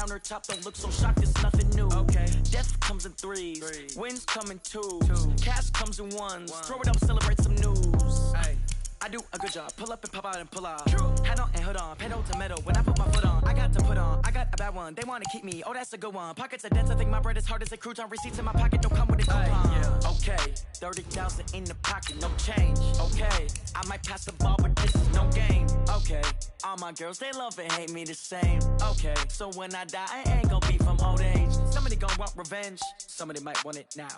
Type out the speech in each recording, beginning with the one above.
on her top, don't look so shocked, it's nothing new. Okay. Death comes in threes, wins come in twos, cash comes in ones. Throw it up, celebrate some news. Ay. I do a good job, pull up and pop out and pull out. Hat on and hood on, pedal to metal. When I put my foot on, I got to put on. I got a bad one, they want to keep me. Oh, that's a good one. Pockets are dense, I think my bread is hard as a crouton. Receipts in my pocket don't come with a coupon. Yeah. Okay, 30,000 in the pocket, no change. Okay, I might pass the ball, but this is no game. Okay, all my girls, they love and hate me the same. Okay, so when I die, I ain't gonna be from old age. Somebody gon' want revenge, somebody might want it now.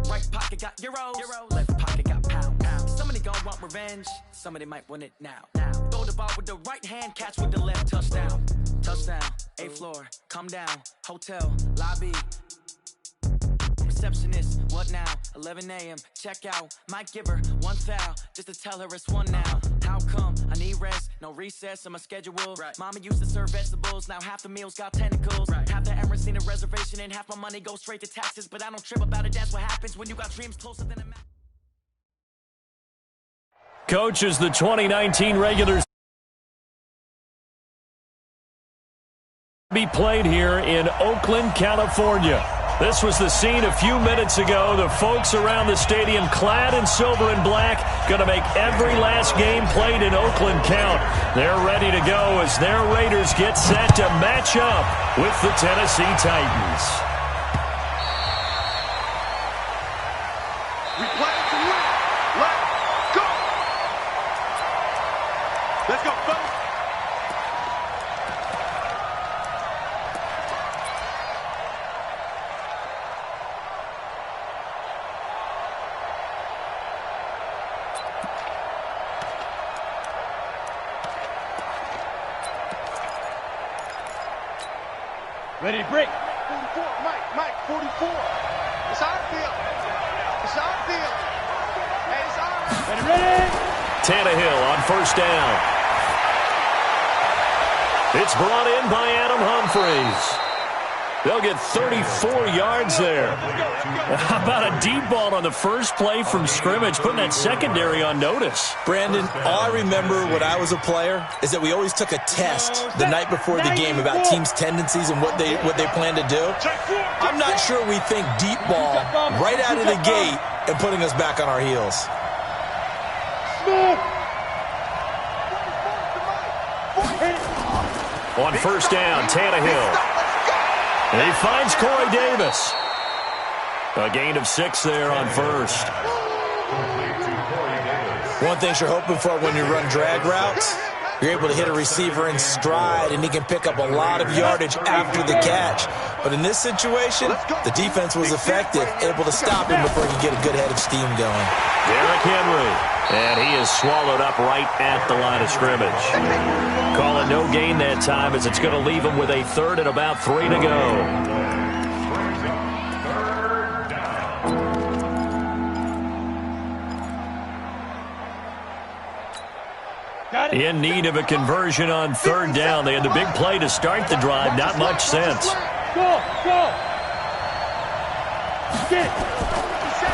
Right pocket got euros, left pocket got pounds. Somebody gon' want revenge, somebody might want it now. Throw the ball with the right hand, catch with the left, touchdown. Touchdown, 8th floor, come down, hotel, lobby. Receptionist, what now? 11 a.m., check out. Might give her one foul, just to tell her it's one now. How come? I need rest, no recess in my schedule. Right. Mama used to serve vegetables, now half the meals got tentacles. Right. Half the Emirates need a reservation and half my money goes straight to taxes. But I don't trip about it, that's what happens when you got dreams closer than a map. Coaches, the 2019 regular be played here in Oakland, California. This was the scene a few minutes ago. The folks around the stadium clad in silver and black going to make every last game played in Oakland count. They're ready to go as their Raiders get set to match up with the Tennessee Titans. We play to win. Let's go. Let's go, folks. Ready to break. 44, Mike, 44. It's our field. It's our field. Hey, it's our. Ready. Tannehill on first down. It's brought in by Adam Humphries. They'll get 34 yards there. How about a deep ball on the first play from scrimmage, putting that secondary on notice? Brandon, all I remember when I was a player is that we always took a test the night before the game about teams' tendencies and what they plan to do. I'm not sure we think deep ball right out of the gate and putting us back on our heels. On first down, Tannehill. And he finds Corey Davis. A gain of 6 there on first. One thing you're hoping for when you run drag routes, you're able to hit a receiver in stride, and he can pick up a lot of yardage after the catch. But in this situation, the defense was effective, able to stop him before he could get a good head of steam going. Derrick Henry. And he is swallowed up right at the line of scrimmage. Call it no gain that time as it's going to leave him with a third and about 3 to go. In need of a conversion on third down. They had the big play to start the drive. Not much sense. Go.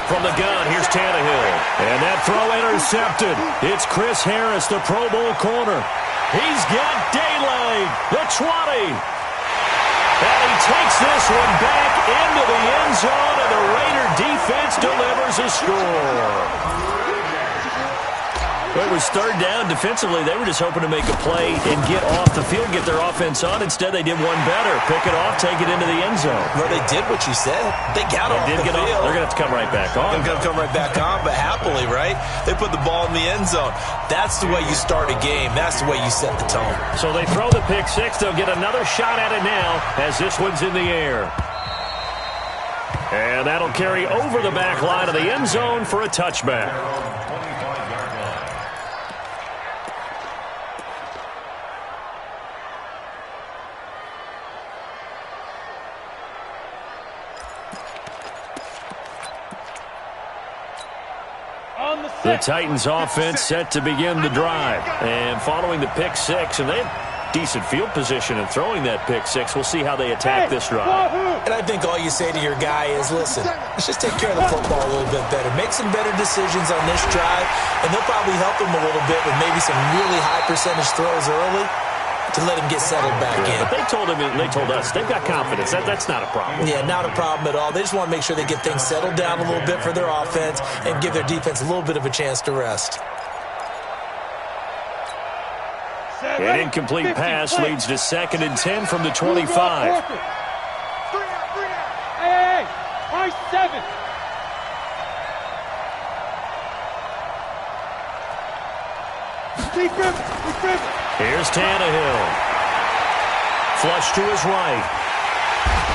From the gun, here's Tannehill. And that throw intercepted. It's Chris Harris, the Pro Bowl corner. He's got daylight. The 20. And he takes this one back into the end zone, and the Raider defense delivers a score. It was third down. Defensively, they were just hoping to make a play and get off the field, get their offense on. Instead, they did one better. Pick it off, take it into the end zone. Well, they did what you said. They got off the field. They're going to have to come right back on. They're going to come right back on, but happily, right? They put the ball in the end zone. That's the way you start a game. That's the way you set the tone. So they throw the pick six. They'll get another shot at it now as this one's in the air. And that'll carry over the back line of the end zone for a touchback. The Titans offense set to begin the drive. And following the pick six, and they have decent field position in throwing that pick six. We'll see how they attack this drive. And I think all you say to your guy is, listen, let's just take care of the football a little bit better. Make some better decisions on this drive, and they'll probably help him a little bit with maybe some really high percentage throws early. to let him get settled back in. But they told us, they've got confidence. That's not a problem. Yeah, not a problem at all. They just want to make sure they get things settled down a little bit for their offense and give their defense a little bit of a chance to rest. An incomplete pass leads to 2nd and 10 from the 25. Hey, high 7. Here's Tannehill. Flush to his right.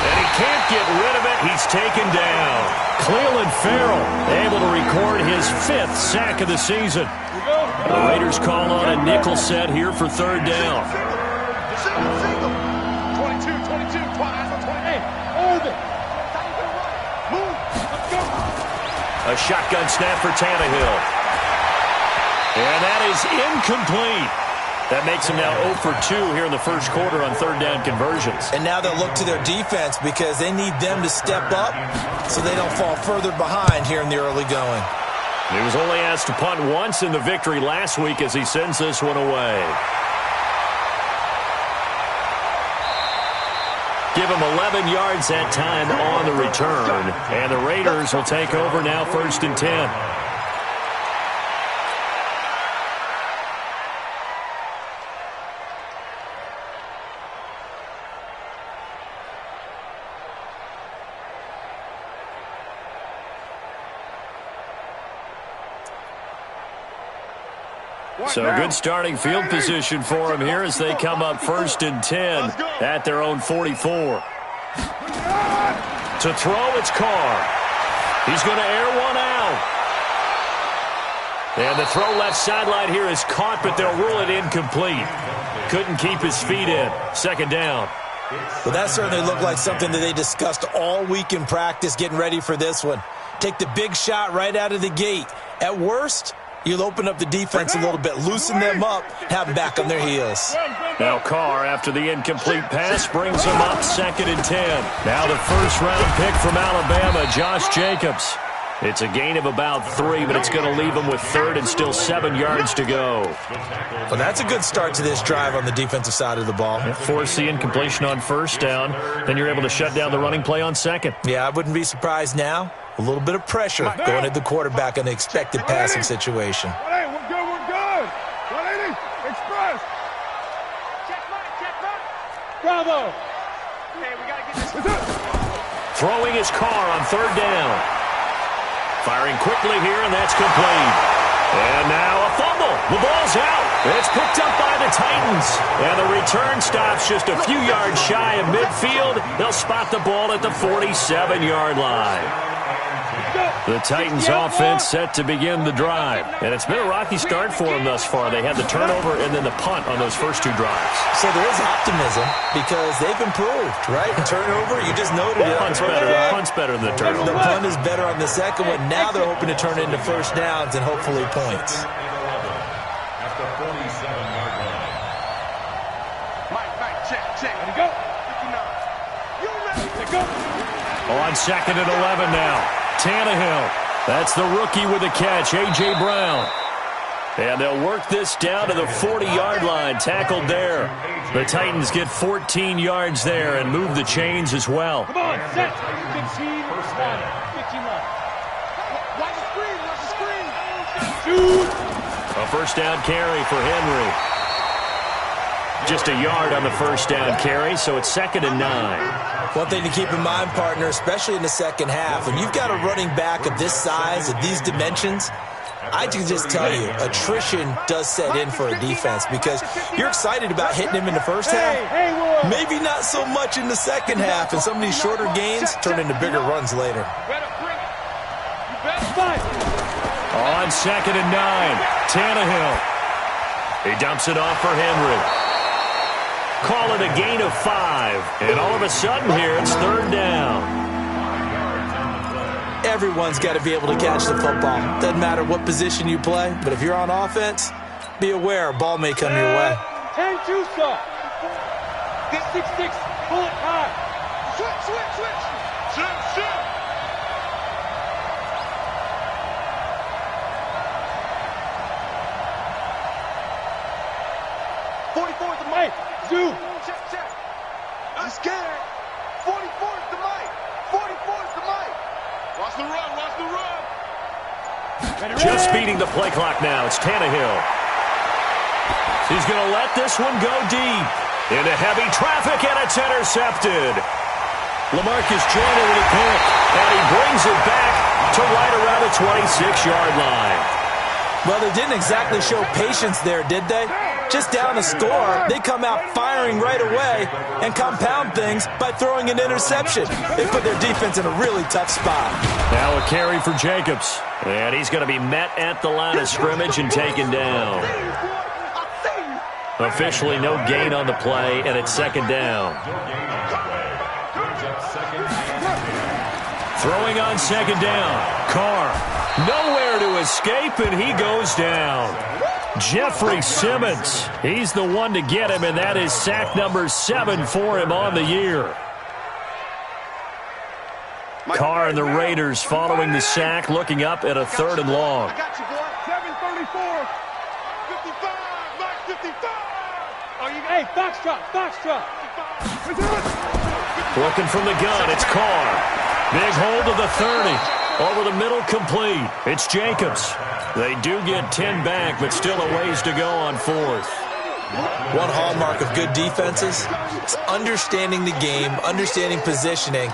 And he can't get rid of it. He's taken down. Cleveland Farrell able to record his 5th sack of the season. The Raiders call on a nickel set here for 3rd down. 22, 28. Orbit. Move. Let's go. A shotgun snap for Tannehill. And that is incomplete. That makes him now 0 for 2 here in the first quarter on 3rd down conversions. And now they'll look to their defense because they need them to step up so they don't fall further behind here in the early going. He was only asked to punt once in the victory last week as he sends this one away. Give him 11 yards that time on the return. And the Raiders will take over now 1st and 10. So good starting field position for him here as they come up 1st and 10 at their own 44. To throw, it's Carr. He's going to air one out. And the throw left sideline here is caught, but they'll rule it incomplete. Couldn't keep his feet in. 2nd down. Well, that certainly looked like something that they discussed all week in practice getting ready for this one. Take the big shot right out of the gate. At worst, you'll open up the defense a little bit, loosen them up, have them back on their heels. Now Carr, after the incomplete pass, brings them up 2nd and 10. Now the 1st-round pick from Alabama, Josh Jacobs. It's a gain of about 3, but it's going to leave them with 3rd and still 7 yards to go. Well, that's a good start to this drive on the defensive side of the ball. Force the incompletion on 1st down, then you're able to shut down the running play on 2nd. Yeah, I wouldn't be surprised now. A little bit of pressure going at the quarterback in the expected passing situation. Hey, we're good, we're good. 180, express. Check mark. Bravo. Hey, we got to get this. Throwing his Carr on 3rd down. Firing quickly here, and that's complete. And now a fumble. The ball's out. It's picked up by the Titans. And the return stops just a few yards shy of midfield. They'll spot the ball at the 47-yard line. The Titans offense set to begin the drive. And it's been a rocky start for them thus far. They had the turnover and then the punt on those first 2 drives. So there is optimism because they've improved, right? Turnover, you just noted it. Punt's better than the turnover. The punt is better on the second one. Now they're hoping to turn it into 1st downs and hopefully points. At the 47-yard line. Mike, check. Ready, go. 59. You ready? Go. On 2nd and 11 now. Tannehill. That's the rookie with the catch, A.J. Brown. And they'll work this down to the 40-yard line, tackled there. The Titans get 14 yards there and move the chains as well. Come on, set. 15 line. 15 line. Watch the screen. Shoot. A 1st down carry for Henry. Just a yard on the 1st down carry, so it's 2nd and 9. One thing to keep in mind, partner, especially in the second half, when you've got a running back of this size, of these dimensions, I can just tell you, attrition does set in for a defense because you're excited about hitting him in the first half. Maybe not so much in the second half, and some of these shorter gains turn into bigger runs later. On 2nd and 9, Tannehill. He dumps it off for Henry. Call it a gain of 5. And all of a sudden here, it's 3rd down. Everyone's got to be able to catch the football. Doesn't matter what position you play, but if you're on offense, be aware a ball may come your way. 10-2 stop. 6-6. Pull it high. Switch. Shoot. 44 at the mic. Zoo. 44's the mic. 44's the mic. Watch the run. Watch the run. Just beating the play clock now. It's Tannehill. He's going to let this one go deep. Into heavy traffic, and it's intercepted. LaMarcus Joyner with a pick, and he brings it back to right around the 26-yard line. Well, they didn't exactly show patience there, did they? Just down a score, they come out firing right away and compound things by throwing an interception. They put their defense in a really tough spot. Now a carry for Jacobs, and he's going to be met at the line of scrimmage and taken down. Officially no gain on the play, and it's second down. Throwing on second down. Carr, nowhere to escape, and he goes down. Jeffrey Simmons, he's the one to get him, and that is sack number 7 for him on the year. Carr and the Raiders following the sack, looking up at a 3rd and long. I got you, boy. 734. 55. Max 55. Hey, Foxtrot, Foxtrot. Looking from the gun, it's Carr. Big hold of the 30. Over the middle, complete. It's Jacobs. They do get 10 back, but still a ways to go on 4th. One hallmark of good defenses is understanding the game, understanding positioning,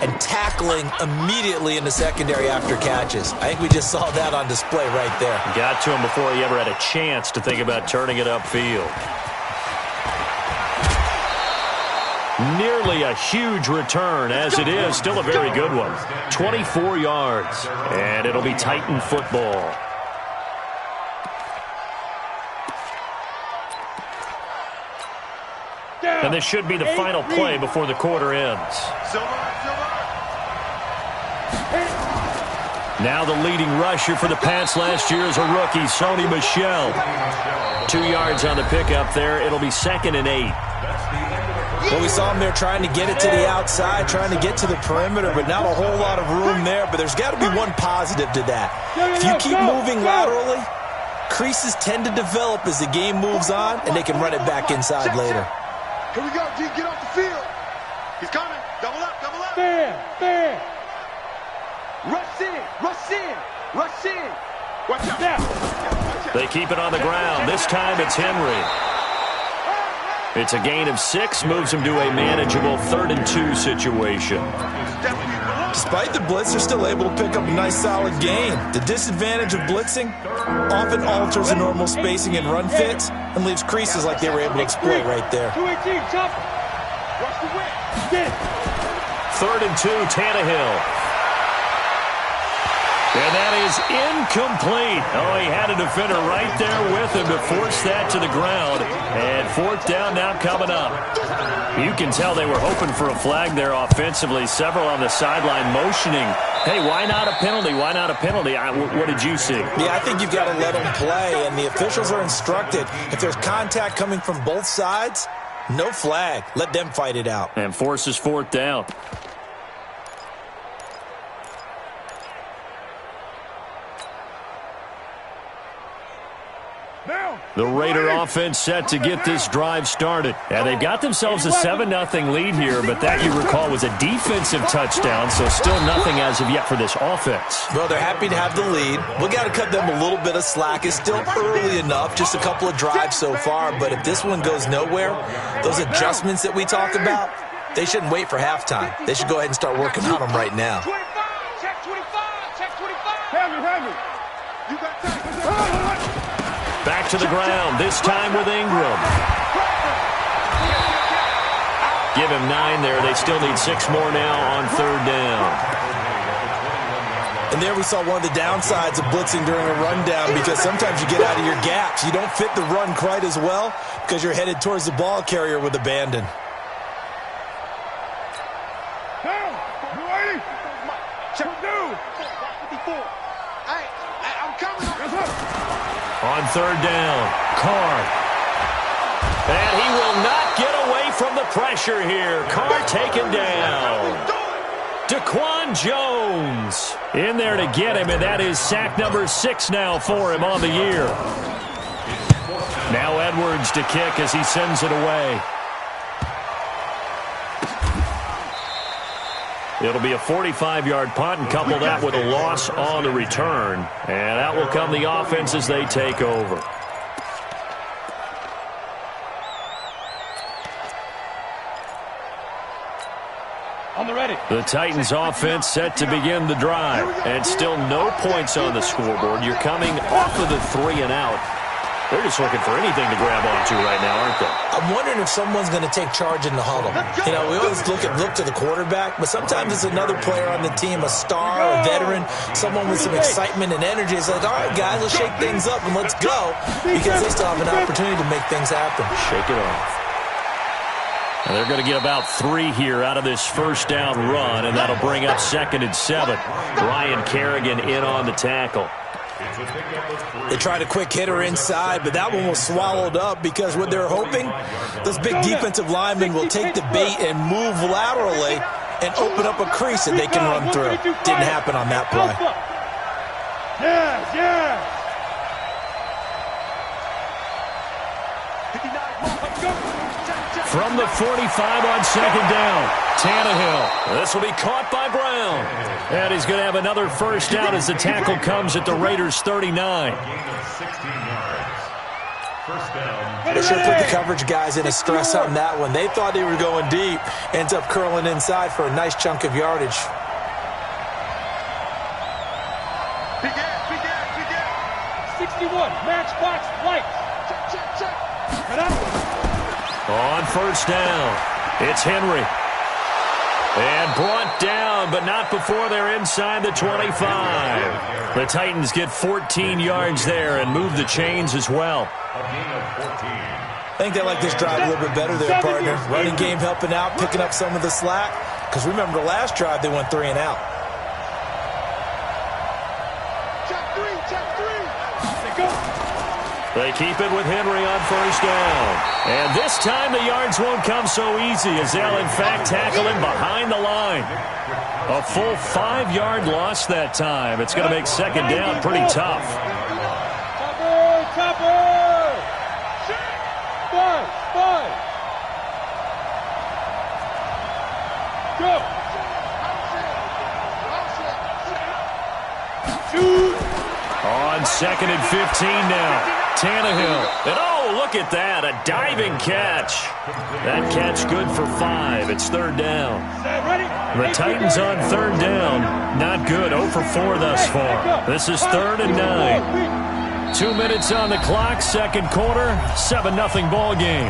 and tackling immediately in the secondary after catches. I think we just saw that on display right there. Got to him before he ever had a chance to think about turning it upfield. Nearly a huge return, as it is still a very good one. 24 yards, and it'll be Titan football. And this should be the final play before the quarter ends. Now the leading rusher for the Pats last year is a rookie, Sony Michel. 2 yards on the pickup there. It'll be 2nd and 8. Well, we saw him there trying to get it to the outside, trying to get to the perimeter, but not a whole lot of room there. But there's got to be one positive to that. If you keep moving laterally, creases tend to develop as the game moves on, and they can run it back inside later. Here we go, G. Get off the field. He's coming. Double up, double up. Fair. Rush in, rush in, rush in. Watch out. They keep it on the ground. This time it's Henry. It's a gain of 6, moves him to a manageable 3rd and 2 situation. Despite the blitz, they're still able to pick up a nice solid gain. The disadvantage of blitzing often alters the normal spacing and run fits and leaves creases like they were able to exploit right there. 218, chop. Rush the win. Get it. 3rd and 2, Tannehill. And that is incomplete. Oh, he had a defender right there with him to force that to the ground. And 4th down now coming up. You can tell they were hoping for a flag there offensively. Several on the sideline motioning. Hey, why not a penalty? Why not a penalty? What did you see? Yeah, I think you've got to let them play. And the officials are instructed, if there's contact coming from both sides, no flag. Let them fight it out. And forces 4th down. The Raider offense set to get this drive started. And they've got themselves a 7-0 lead here, but that, you recall, was a defensive touchdown, so still nothing as of yet for this offense. Well, they're happy to have the lead. We got to cut them a little bit of slack. It's still early enough, just a couple of drives so far, but if this one goes nowhere, those adjustments that we talk about, they shouldn't wait for halftime. They should go ahead and start working on them right now. 25, check 25, check 25. Have me. You got time. Back to the ground, this time with Ingram. Give him 9 there. They still need 6 more now on 3rd down. And there we saw one of the downsides of blitzing during a rundown, because sometimes you get out of your gaps. You don't fit the run quite as well because you're headed towards the ball carrier with abandon. On 3rd down, Carr. And he will not get away from the pressure here. Carr taken down. Daquan Jones in there to get him, and that is sack number 6 now for him on the year. Now Edwards to kick as he sends it away. It'll be a 45-yard punt and couple that with a loss on the return. And that will come the offense as they take over. On the ready. The Titans offense set to begin the drive. And still no points on the scoreboard. You're coming off of the 3 and out. They're just looking for anything to grab onto right now, aren't they? I'm wondering if someone's going to take charge in the huddle. You know, we always look to the quarterback, but sometimes it's another player on the team, a star, a veteran, someone with some excitement and energy. It's like, all right, guys, let's shake things up and let's go, because they still have an opportunity to make things happen. Shake it off. And they're going to get about 3 here out of this first down run, and that'll bring up 2nd and 7. Ryan Kerrigan in on the tackle. They tried a quick hitter inside, but that one was swallowed up because what they're hoping, those big defensive linemen will take the bait and move laterally and open up a crease that they can run through. Didn't happen on that play. Yes. From the 45 on 2nd down, Tannehill. This will be caught by Brown. And he's going to have another first down as the tackle comes at the Raiders' 39. They should put the coverage guys in a stress on that one. They thought they were going deep. Ends up curling inside for a nice chunk of yardage. Big ass. 61, matchbox lights. Check. Cut up. On first down, it's Henry. And brought down, but not before they're inside the 25. The Titans get 14 yards there and move the chains as well. I think they like this drive a little bit better there, partner. Running game helping out, picking up some of the slack. Because remember, the last drive they went 3 and out. Check 3. They keep it with Henry on first down. And this time the yards won't come so easy as they'll, in fact, tackle him behind the line. A full 5-yard loss that time. It's going to make 2nd down pretty tough. Topper! 5. Go! Shoot! On 2nd and 15 now. Tannehill. And oh, look at that. A diving catch. That catch good for 5. It's 3rd down. The Titans on 3rd down. Not good. 0 for 4 thus far. This is 3rd and 9. 2 minutes on the clock. 2nd quarter. 7-0 ball game.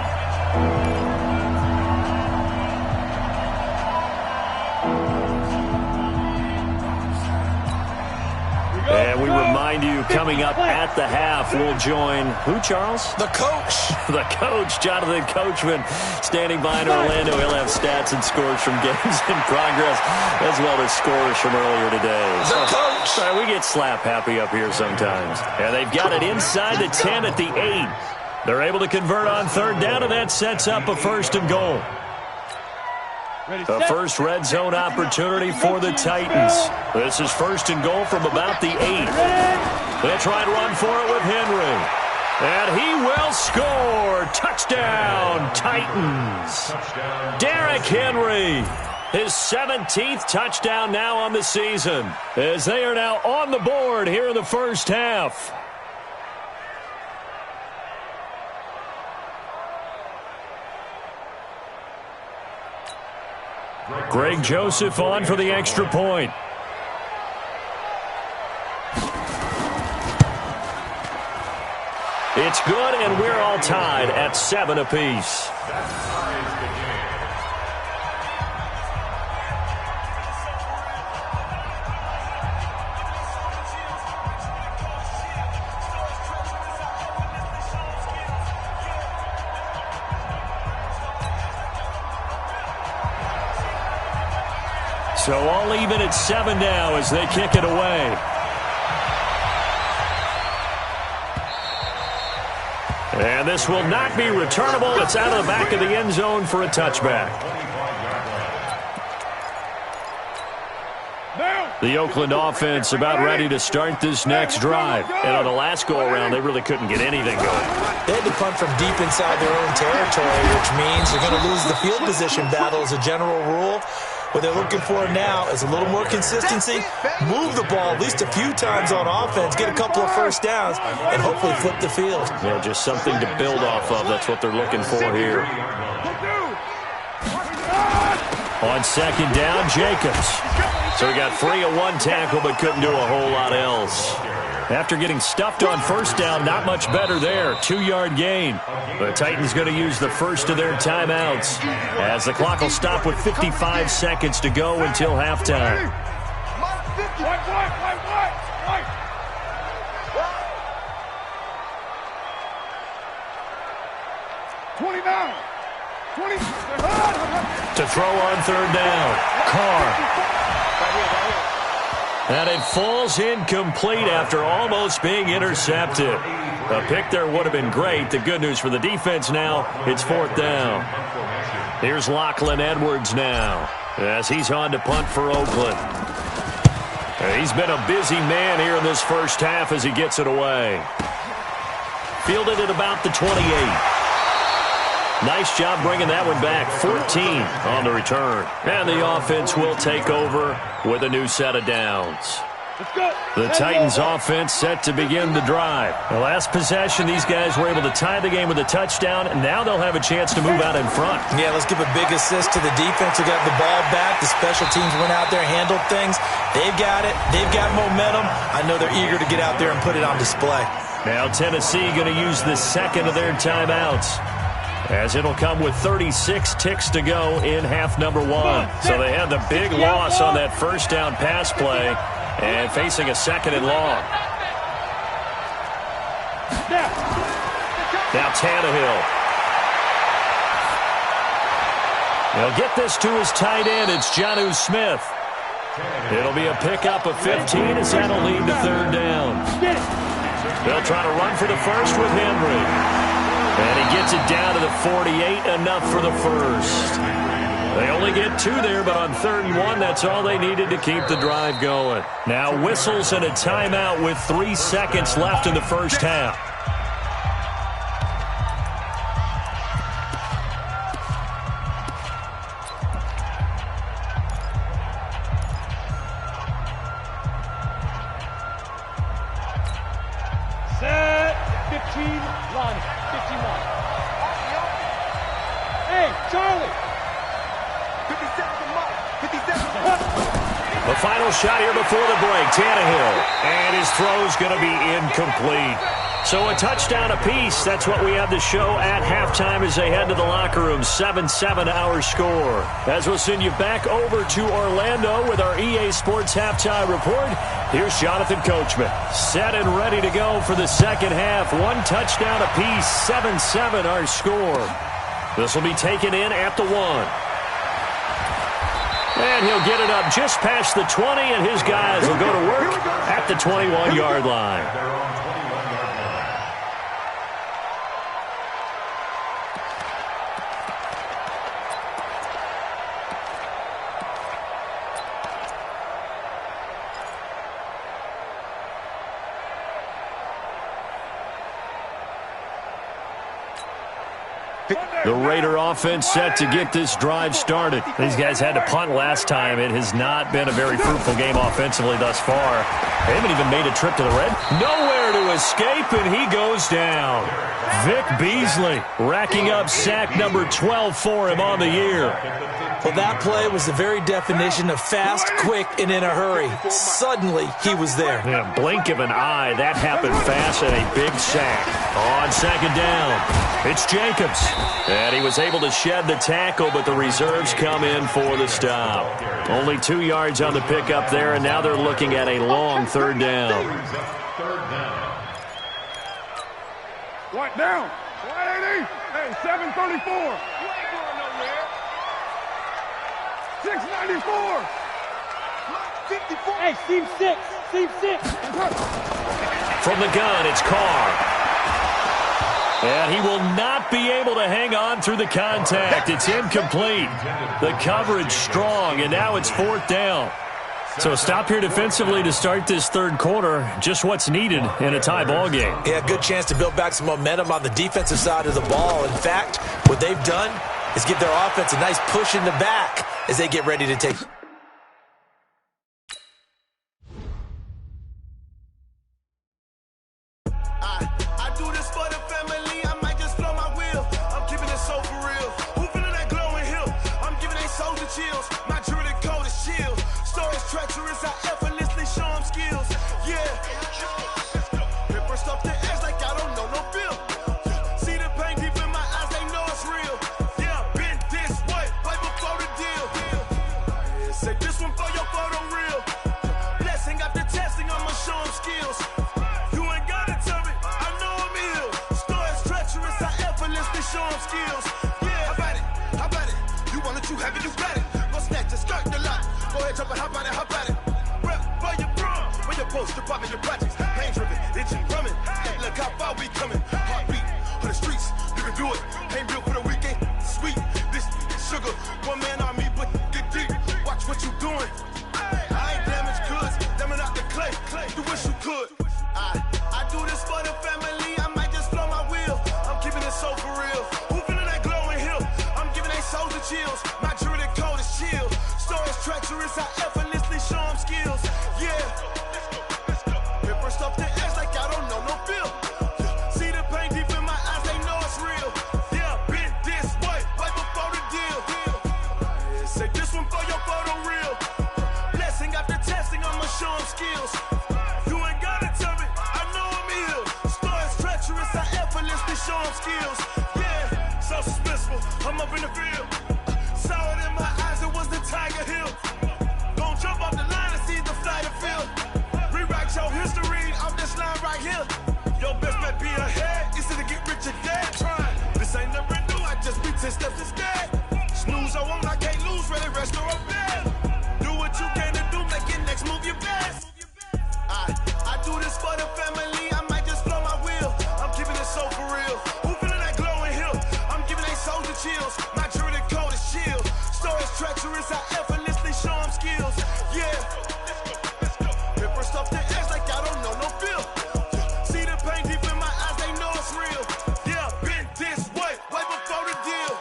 And we remind you, coming up at the half, we'll join who, Charles? The coach. The coach, Jonathan Coachman, standing by in Orlando. He'll have stats and scores from games in progress, as well as scores from earlier today. The coach. We get slap happy up here sometimes. And they've got it inside the 10 at the 8. They're able to convert on 3rd down, and that sets up a 1st and goal. The first red zone opportunity for the Titans. This is 1st and goal from about the 8. They try to run for it with Henry. And he will score. Touchdown, Titans. Derrick Henry. His 17th touchdown now on the season, as they are now on the board here in the first half. Greg Joseph on for the extra point. It's good, and we're all tied at 7 apiece. So all even at 7 now as they kick it away. And this will not be returnable. It's out of the back of the end zone for a touchback. The Oakland offense about ready to start this next drive. And on the last go-around, they really couldn't get anything going. They had to punt from deep inside their own territory, which means they're going to lose the field position battle as a general rule. What they're looking for now is a little more consistency, move the ball at least a few times on offense, get a couple of first downs, and hopefully flip the field. Yeah, just something to build off of. That's what they're looking for here. On second down, Jacobs. So he got free of one tackle but couldn't do a whole lot else. After getting stuffed on first down, not much better there. 2-yard gain. The Titans going to use the first of their timeouts as the clock will stop with 55 seconds to go until halftime. 29. 20. To throw on third down, Carr. And it falls incomplete after almost being intercepted. A pick there would have been great. The good news for the defense now, it's fourth down. Here's Lachlan Edwards now as he's on to punt for Oakland. He's been a busy man here in this first half as he gets it away. Fielded at about the 28. Nice job bringing that one back. 14 on the return. And the offense will take over with a new set of downs. The Titans offense set to begin the drive. The last possession, these guys were able to tie the game with a touchdown, and now they'll have a chance to move out in front. Yeah, let's give a big assist to the defense who got the ball back. The special teams went out there and handled things. They've got it. They've got momentum. I know they're eager to get out there and put it on display. Now Tennessee going to use the second of their timeouts, as it'll come with 36 ticks to go in half number one. So they had the big loss on that first down pass play and facing a second and long. Now Tannehill. They'll get this to his tight end. It's Jonnu Smith. It'll be a pickup of 15 as that'll lead to third down. They'll try to run for the first with Henry. And he gets it down to the 48, enough for the first. They only get 2 there, but on 3rd and 1, that's all they needed to keep the drive going. Now whistles and a timeout with 3 seconds left in the first half. Set. 15, line. 51. Hey, Charlie. 57. The final shot here before the break. Tannehill. And his throw's going to be incomplete. So a touchdown apiece. That's what we have to show at halftime as they head to the locker room. 7-7 our score. As we'll send you back over to Orlando with our EA Sports Halftime Report. Here's Jonathan Coachman. Set and ready to go for the second half. 1 touchdown apiece. 7-7 our score. This will be taken in at the 1. And he'll get it up just past the 20, and his guys will go to work at the 21-yard line. The Raider offense set to get this drive started. These guys had to punt last time. It has not been a very fruitful game offensively thus far. They haven't even made a trip to the red. Nowhere to escape, and he goes down. Vic Beasley racking up sack number 12 for him on the year. Well, that play was the very definition of fast, quick, and in a hurry. Suddenly, he was there. Yeah, blink of an eye. That happened fast and a big sack. On second down, it's Jacobs. And he was able to shed the tackle, but the reserves come in for the stop. Only 2 yards on the pickup there, and now they're looking at a long third down. White down. 180. Hey, 734. 694. 54. Hey, seam 6. Seam 6. From the gun, it's Carr. And he will not be able to hang on through the contact. It's incomplete. The coverage strong, and now it's fourth down. So a stop here defensively to start this third quarter. Just what's needed in a tie ball game. Yeah, good chance to build back some momentum on the defensive side of the ball. In fact, what they've done is give their offense a nice push in the back as they get ready to take. I do this for the family. I might just blow my wheel. I'm keeping it so for real. Who feeling that glowing hill? I'm giving they souls the chills. My jewelry code is shield. Stories treacherous. I effortlessly show them skills. Yeah. Paper stuff the edge like I don't know no feel. See the pain deep in my eyes. They know it's real. Yeah, been this way before the deal. Say this one for your photo real. Blessing after testing. I'ma show them skills. Show them skills. Yeah, how about it? You want it, you have it, you got it. Go snatch it, skirt the lot. Go ahead, jump it, how about it? Rep for your bro, for your post, department, your projects. Pain driven, itching, drumming. Look how far we coming. Heartbeat for the streets, you can do it. Ain't built for the weekend, sweet. This sugar, one man army, but get deep. Watch what you doing. I ain't damaged goods, damn out the clay. You wish you could. I do this for the family. I might just blow my wheel. I'm keeping it so for real. Who feeling that glowing hill? I'm giving they souls the chills. My jewelry code is chill. Stories treacherous. I effortlessly show them skills. Yeah. Paper stuff the edge like I don't know no feel. See the pain deep in my eyes. They know it's real. Yeah, been this way before the deal. Say this one for your photo real. Blessing after testing. I'ma show them skills. Show them skills, yeah, so suspenseful. I'm up in the field, saw it in my eyes, it was the Tiger Hill. Gon' jump off the line and see the flight of field. Rewrite your history off this line right here. Your best bet be ahead, easy to get rich or dead. Trying, this ain't never new, I just be 10 steps instead. Snooze I won't, I can't lose, ready, rest or bed. Do what you can to do, make your next move your best. I do this for the family, I might just blow my wheel. I'm keeping it so for real. Who feeling that glowing hill? I'm giving they souls the chills. My jewelry code is shield. Stories treacherous. I effortlessly show them skills. Yeah. Paper stuff the edge like I don't know no feel. See the pain deep in my eyes. They know it's real. Yeah, been this way before the deal.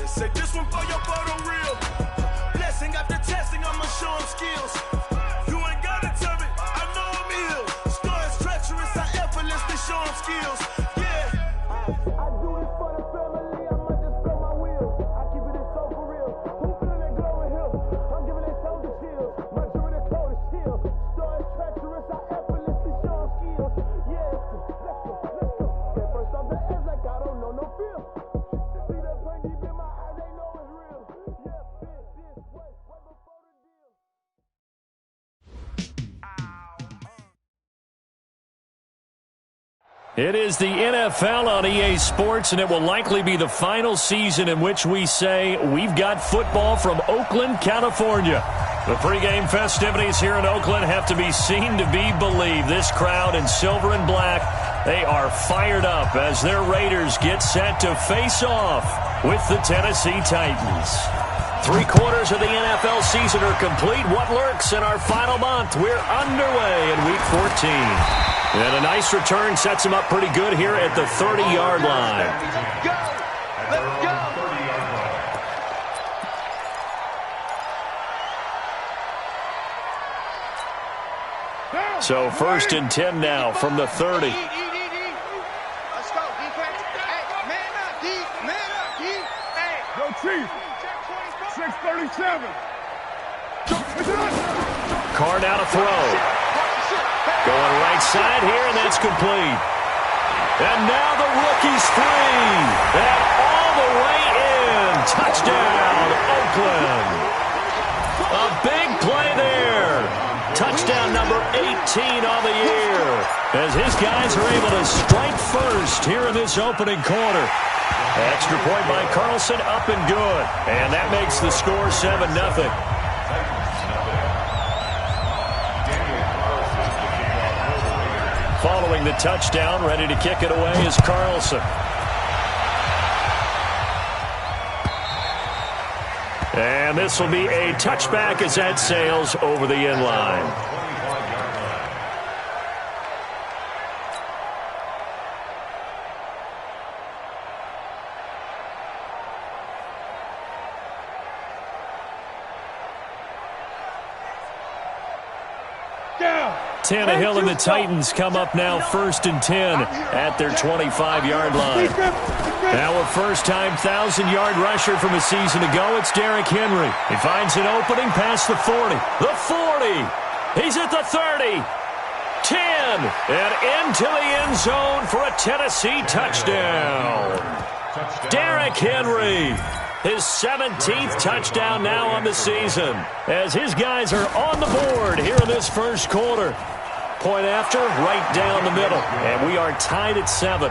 Say this one for your photo real. Blessing after testing. I'ma show them skills. You ain't gotta tell me. I know I'm ill. Stories treacherous. I effortlessly show them skills. It is the NFL on EA Sports, and it will likely be the final season in which we say we've got football from Oakland, California. The pregame festivities here in Oakland have to be seen to be believed. This crowd in silver and black, they are fired up as their Raiders get set to face off with the Tennessee Titans. 3/4 of the NFL season are complete. What lurks in our final month? We're underway in Week 14. And a nice return sets him up pretty good here at the 30-yard line. Go! Let's go! So 1st and 10 now from the 30. Let's go, defense. Hey, man up, D. Man up, D. Hey. Yo, Chief. 637. Carr now to throw. Going right side here, and that's complete. And now the rookie's free. And all the way in. Touchdown, Oakland. A big play there. Touchdown number 18 on the year. As his guys are able to strike first here in this opening quarter. Extra point by Carlson, up and good. And that makes the score 7-0. Following the touchdown, ready to kick it away is Carlson. And this will be a touchback as that sails over the end line. Tannehill and the Titans come up now 1st and 10 at their 25-yard line. Now a first-time 1,000-yard rusher from a season ago. It's Derrick Henry. He finds an opening past the 40. The 40. He's at the 30. 10. And into the end zone for a Tennessee touchdown. Derrick Henry. His 17th touchdown now on the season as his guys are on the board here in this first quarter. Point after, right down the middle. And we are tied at 7.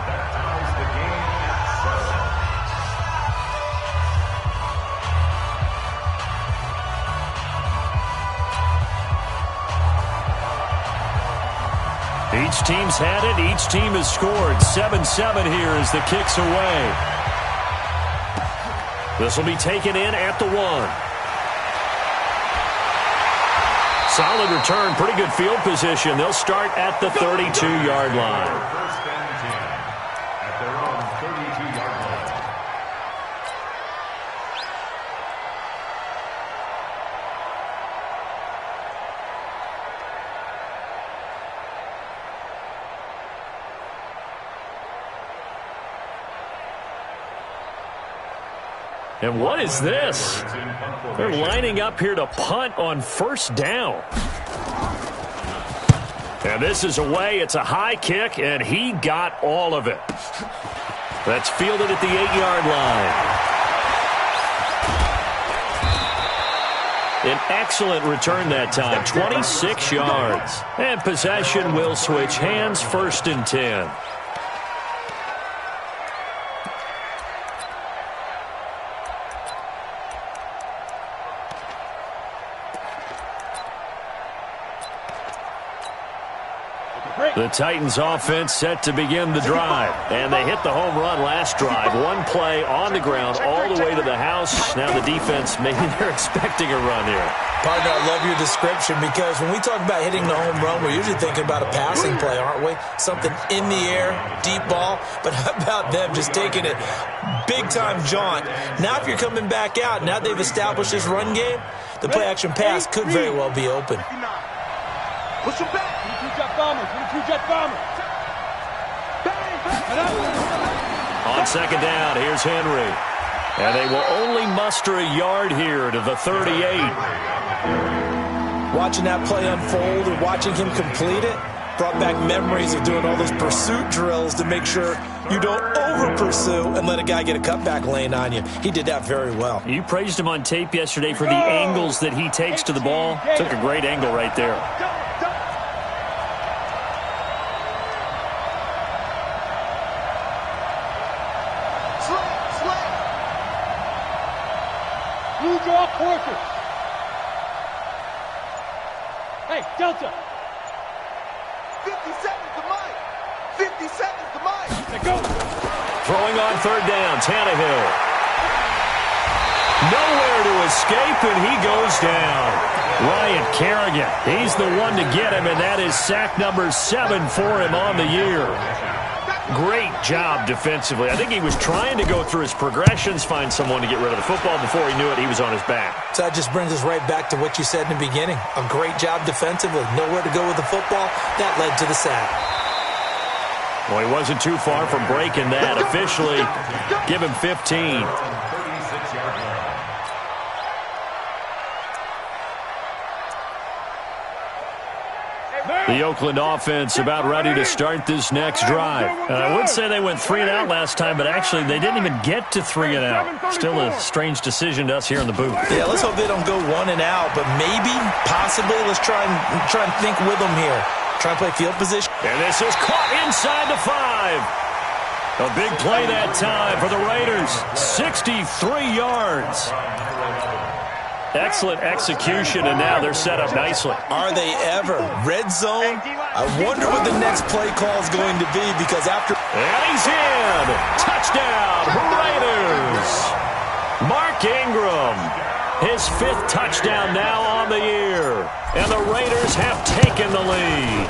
Each team's had it. Each team has scored. 7-7 here as the kick's away. This will be taken in at the 1. Solid return, pretty good field position. They'll start at the 32-yard line. First and 10 at their own 32-yard line. And what is this? They're lining up here to punt on first down. And this is away. It's a high kick, and he got all of it. That's fielded at the 8-yard line. An excellent return that time, 26 yards. And possession will switch hands, 1st and 10. The Titans offense set to begin the drive. And they hit the home run last drive. One play on the ground all the way to the house. Now the defense, maybe they're expecting a run here. Partner, I love your description because when we talk about hitting the home run, we're usually thinking about a passing play, aren't we? Something in the air, deep ball. But how about them just taking it big-time jaunt? Now if you're coming back out, now they've established this run game, the play-action pass could very well be open. Push him back. 22-jet bombers. 22-jet bombers. On second down, here's Henry. And they will only muster a yard here to the 38. Watching that play unfold and watching him complete it brought back memories of doing all those pursuit drills to make sure you don't over-pursue and let a guy get a cutback lane on you. He did that very well. You praised him on tape yesterday for the angles that he takes to the ball. Took a great angle right there. Blue draw quarters. Hey, Delta. 50 seconds to Mike. 50 seconds to Mike. Let's go. Throwing on third down, Tannehill. Nowhere to escape, and he goes down. Ryan Kerrigan, he's the one to get him, and that is sack number 7 for him on the year. Great job defensively. I think he was trying to go through his progressions, find someone to get rid of the football. Before he knew it, he was on his back. So that just brings us right back to what you said in the beginning. A great job defensively. Nowhere to go with the football. That led to the sack. Well, he wasn't too far from breaking that. Officially, give him 15. The Oakland offense about ready to start this next drive. I would say they went 3 and out last time, but actually they didn't even get to 3 and out. Still a strange decision to us here in the booth. Yeah, let's hope they don't go 1 and out, but maybe, possibly, let's try and think with them here. Try and play field position. And this is caught inside the 5. A big play that time for the Raiders. 63 yards. Excellent execution, and now they're set up nicely. Are they ever? Red zone? I wonder what the next play call is going to be because after... And he's in! Touchdown, Raiders! Mark Ingram, his 5th touchdown now on the year. And the Raiders have taken the lead.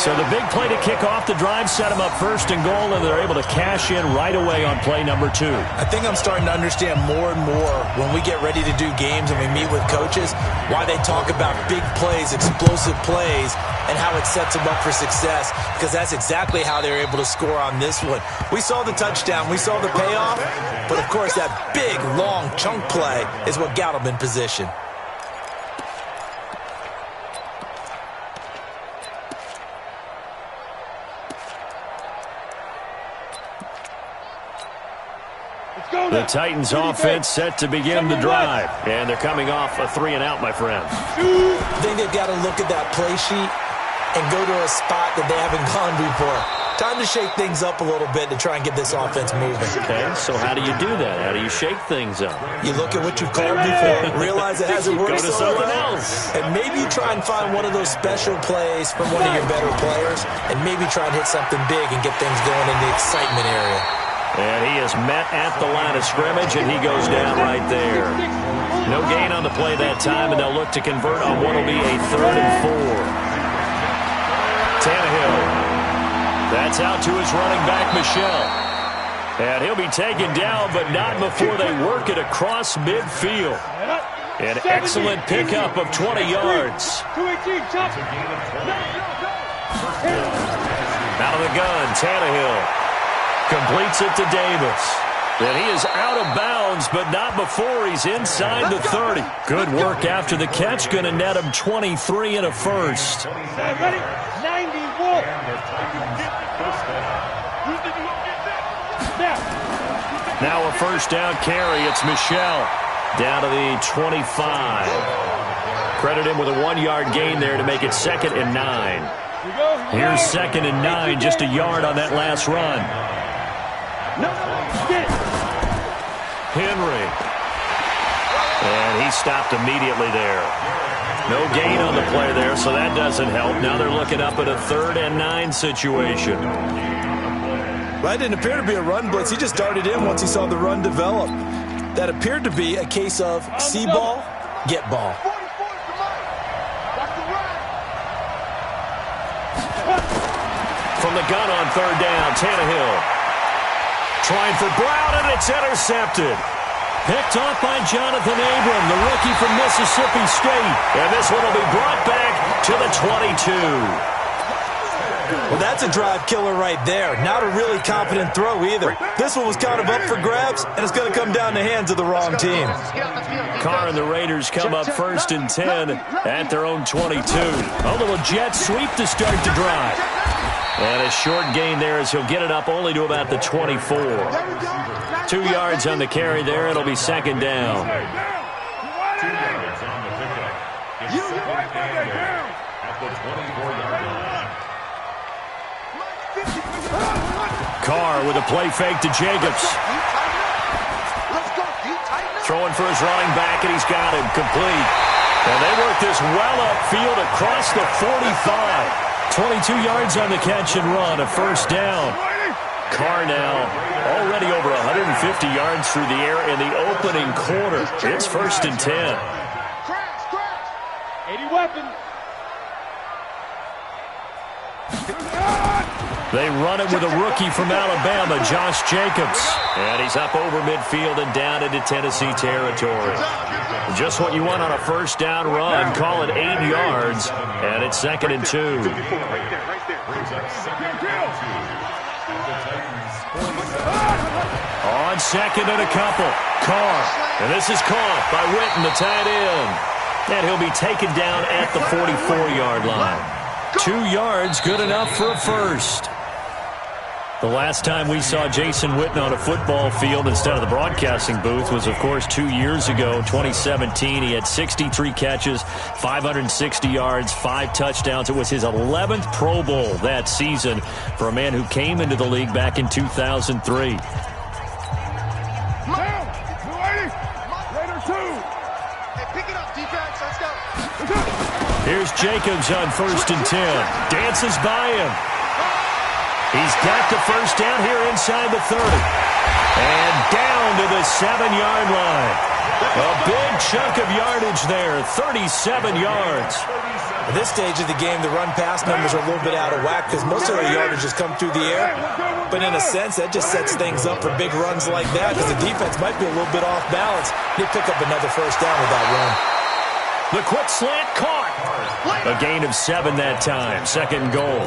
So the big play to kick off the drive set them up first and goal, and they're able to cash in right away on play number 2. I think I'm starting to understand more and more when we get ready to do games and we meet with coaches why they talk about big plays, explosive plays, and how it sets them up for success, because that's exactly how they were able to score on this one. We saw the touchdown. We saw the payoff. But, of course, that big, long chunk play is what got them in position. The Titans offense set to begin the drive. And they're coming off a 3-and-out, my friends. I think they've got to look at that play sheet and go to a spot that they haven't gone before. Time to shake things up a little bit to try and get this offense moving. Okay, so how do you do that? How do you shake things up? You look at what you've called before, realize it hasn't worked Go to so something well, else. and maybe you try and find one of those special plays from one of your better players, and maybe try and hit something big and get things going in the excitement area. And he is met at the line of scrimmage, and he goes down right there. No gain on the play that time, and they'll look to convert on what will be a 3rd and 4. Tannehill. That's out to his running back, Michel. And he'll be taken down, but not before they work it across midfield. An excellent pickup of 20 yards. Out of the gun, Tannehill completes it to Davis. And he is out of bounds, but not before he's inside the 30. Good work after the catch. Going to net him 23 and a first. Ready? 91. Now a first down carry. It's Michel down to the 25. Credit him with a 1-yard gain there to make it 2nd and 9. Here's 2nd and 9, just a yard on that last run. Henry. And he stopped immediately there. No gain on the play there, so that doesn't help. Now they're looking up at a 3rd and 9 situation. Well, that didn't appear to be a run blitz. He just darted in once he saw the run develop. That appeared to be a case of see ball, get ball. From the gun on 3rd down, Tannehill. Trying for Brown, and it's intercepted. Picked off by Jonathan Abram, the rookie from Mississippi State. And this one will be brought back to the 22. Well, that's a drive killer right there. Not a really confident throw either. This one was kind of up for grabs, and it's going to come down the hands of the wrong team. Carr and the Raiders come up 1st and 10 at their own 22. A little jet sweep to start the drive. And a short gain there as he'll get it up only to about the 24. 2 yards on the carry there. It'll be 2nd down. 2 yards on the pickup. It's 2nd and 10 at the 24-yard line. Carr with a play fake to Jacobs. Throwing for his running back, and he's got him complete. And they work this well upfield across the 45. 22 yards on the catch and run, a 1st down. Carr now already over 150 yards through the air in the opening quarter. It's 1st and 10. 80 weapons. They run it with a rookie from Alabama, Josh Jacobs. And he's up over midfield and down into Tennessee territory. Just what you want on a 1st down run. Call it 8 yards, and it's 2nd and 2. On 2nd and a couple. Carr. And this is caught by Witten, the tight end. And he'll be taken down at the 44-yard line. 2 yards, good enough for a first. The last time we saw Jason Witten on a football field instead of the broadcasting booth was, of course, 2 years ago, 2017. He had 63 catches, 560 yards, 5 touchdowns. It was his 11th Pro Bowl that season for a man who came into the league back in 2003. Here's Jacobs on 1st and 10. Dances by him. He's got the 1st down here inside the 30. And down to the 7-yard line. A big chunk of yardage there, 37 yards. At this stage of the game, the run-pass numbers are a little bit out of whack because most of their yardage has come through the air. But in a sense, that just sets things up for big runs like that because the defense might be a little bit off balance. They pick up another first down with that run. The quick slant caught. A gain of 7 that time. Second and goal.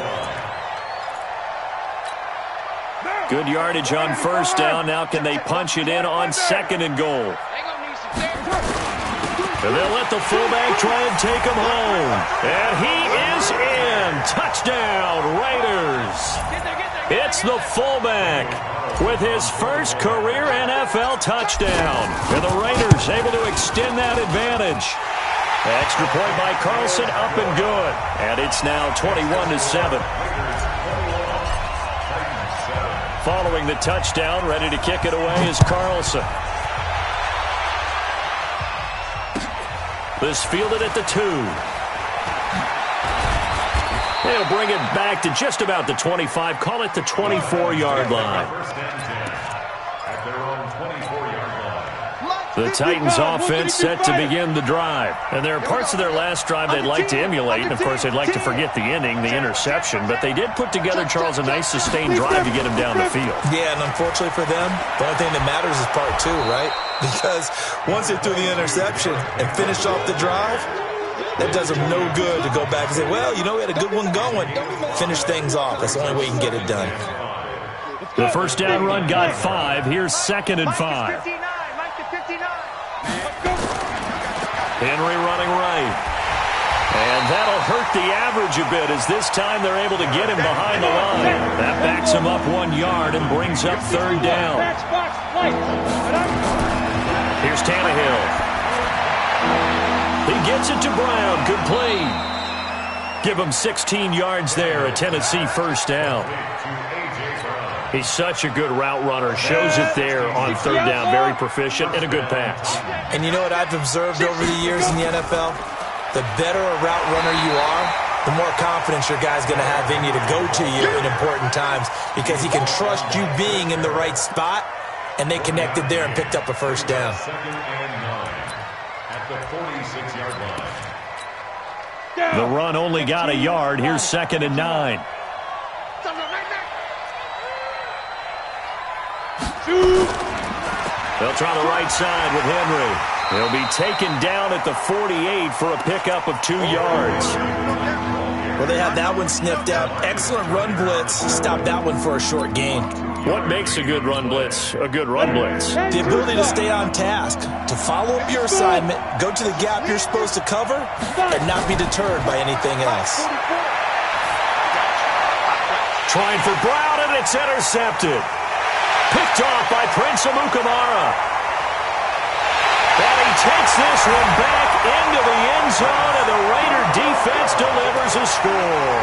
Good yardage on first down. Now can they punch it in on second and goal? And they'll let the fullback try and take him home. And he is in. Touchdown, Raiders. It's the fullback with his first career NFL touchdown. And the Raiders able to extend that advantage. Extra point by Carlson, up and good. And it's now 21-7. Following the touchdown, ready to kick it away is Carlson. This fielded at the 2. They'll bring it back to just about the 25. Call it the 24-yard line. At their own 24-yard line. The Titans offense set to begin the drive. And there are parts of their last drive they'd like to emulate. And, of course, they'd like to forget the ending, the interception. But they did put together, Charles, a nice sustained drive to get him down the field. Yeah, and unfortunately for them, the only thing that matters is part 2, right? Because once they threw the interception and finished off the drive, that does them no good to go back and say, well, you know, we had a good one going. Finish things off. That's the only way you can get it done. The first down run got 5. Here's second and 5. Henry running right. And that'll hurt the average a bit as this time they're able to get him behind the line. That backs him up 1 yard and brings up third down. Here's Tannehill. He gets it to Brown. Complete. Give him 16 yards there. A Tennessee first down. He's such a good route runner. Shows it there on third down. Very proficient and a good pass. And you know what I've observed over the years in the NFL? The better a route runner you are, the more confidence your guy's going to have in you to go to you in important times because he can trust you being in the right spot, and they connected there and picked up a first down. Second and 9 at the 46-yard line. The run only got a yard. Here's second and 9. They'll try the right side with Henry. He'll be taken down at the 48 for a pickup of 2 yards. Well, they have that one sniffed out. Excellent run blitz. Stop that one for a short gain. What makes a good run blitz a good run blitz? The ability to stay on task, to follow up your assignment, go to the gap you're supposed to cover, and not be deterred by anything else. Trying for Brown, and it's intercepted. Picked off by Prince Amukamara. And he takes this one back into the end zone, and the Raider defense delivers a score.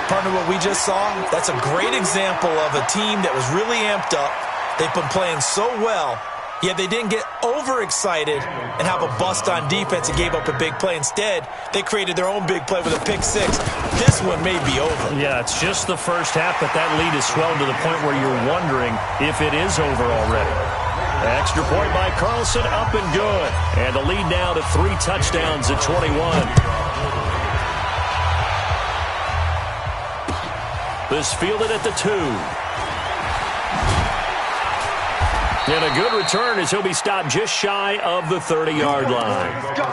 Partner, what we just saw, that's a great example of a team that was really amped up. They've been playing so well, yet they didn't get overexcited and have a bust on defense and gave up a big play. Instead, they created their own big play with a pick 6. This one may be over. Yeah, it's just the first half, but that lead is swelled to the point where you're wondering if it is over already. Extra point by Carlson, up and good. And the lead now to 3 touchdowns at 21. This fielded at the 2. And a good return as he'll be stopped just shy of the 30-yard line. Let's go.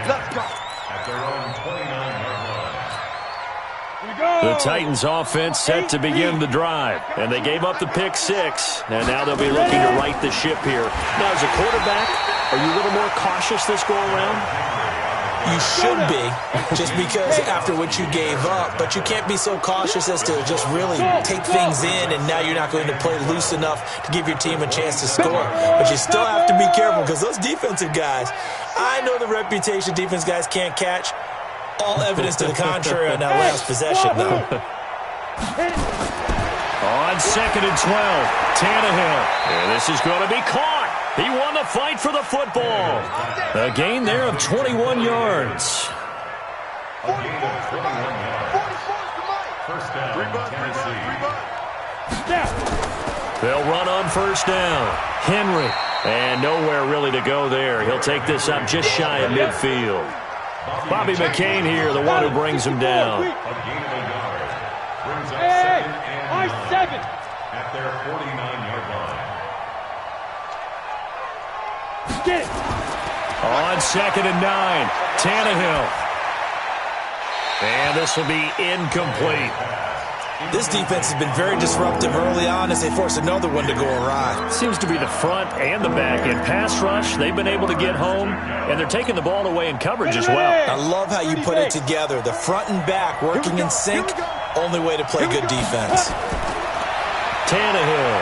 Let's go. At their own 29-yard line. The Titans offense set to begin the drive. And they gave up the pick 6. And now they'll be looking to right the ship here. Now, as a quarterback, are you a little more cautious this go-around? You should be, just because after what you gave up. But you can't be so cautious as to just really take things in, and now you're not going to play loose enough to give your team a chance to score. But you still have to be careful because those defensive guys, I know the reputation defense guys can't catch. All evidence to the contrary on that last possession, though. On second and 12, Tannehill. And this is going to be caught. He won the fight for the football. A gain there of 21 yards. A gain of 21 yards. First down, Tennessee. They'll run on first down. Henry. And nowhere really to go there. He'll take this up just shy of midfield. Bobby McCain here, the one who brings him down. A gain of a yard. Brings up Hey, 2nd and I 9 7. at their 49-yard line. Get it. On 2nd and 9, Tannehill. And this will be incomplete. This defense has been very disruptive early on as they force another one to go awry. Seems to be the front and the back. In pass rush, they've been able to get home, and they're taking the ball away in coverage as well. I love how you put it together. The front and back working in sync, only way to play good defense. Tannehill.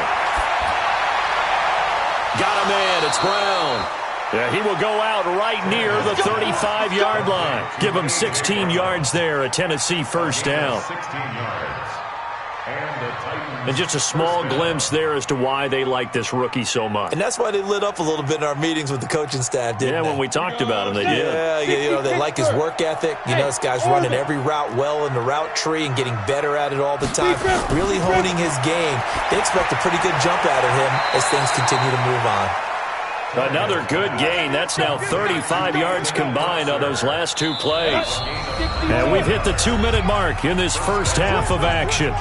Got him in. It's Brown. Yeah, he will go out right near the 35-yard line. Give him 16 yards there, a Tennessee first down. 16 yards. And the Titans. And just a small glimpse there as to why they like this rookie so much. And that's why they lit up a little bit in our meetings with the coaching staff, didn't they? Yeah, when we talked about him, they did. Yeah, you know, they like his work ethic. You know, this guy's running every route well in the route tree and getting better at it all the time, really honing his game. They expect a pretty good jump out of him as things continue to move on. Another good gain. That's now 35 yards combined on those last two plays. And we've hit the 2-minute mark in this first half of action.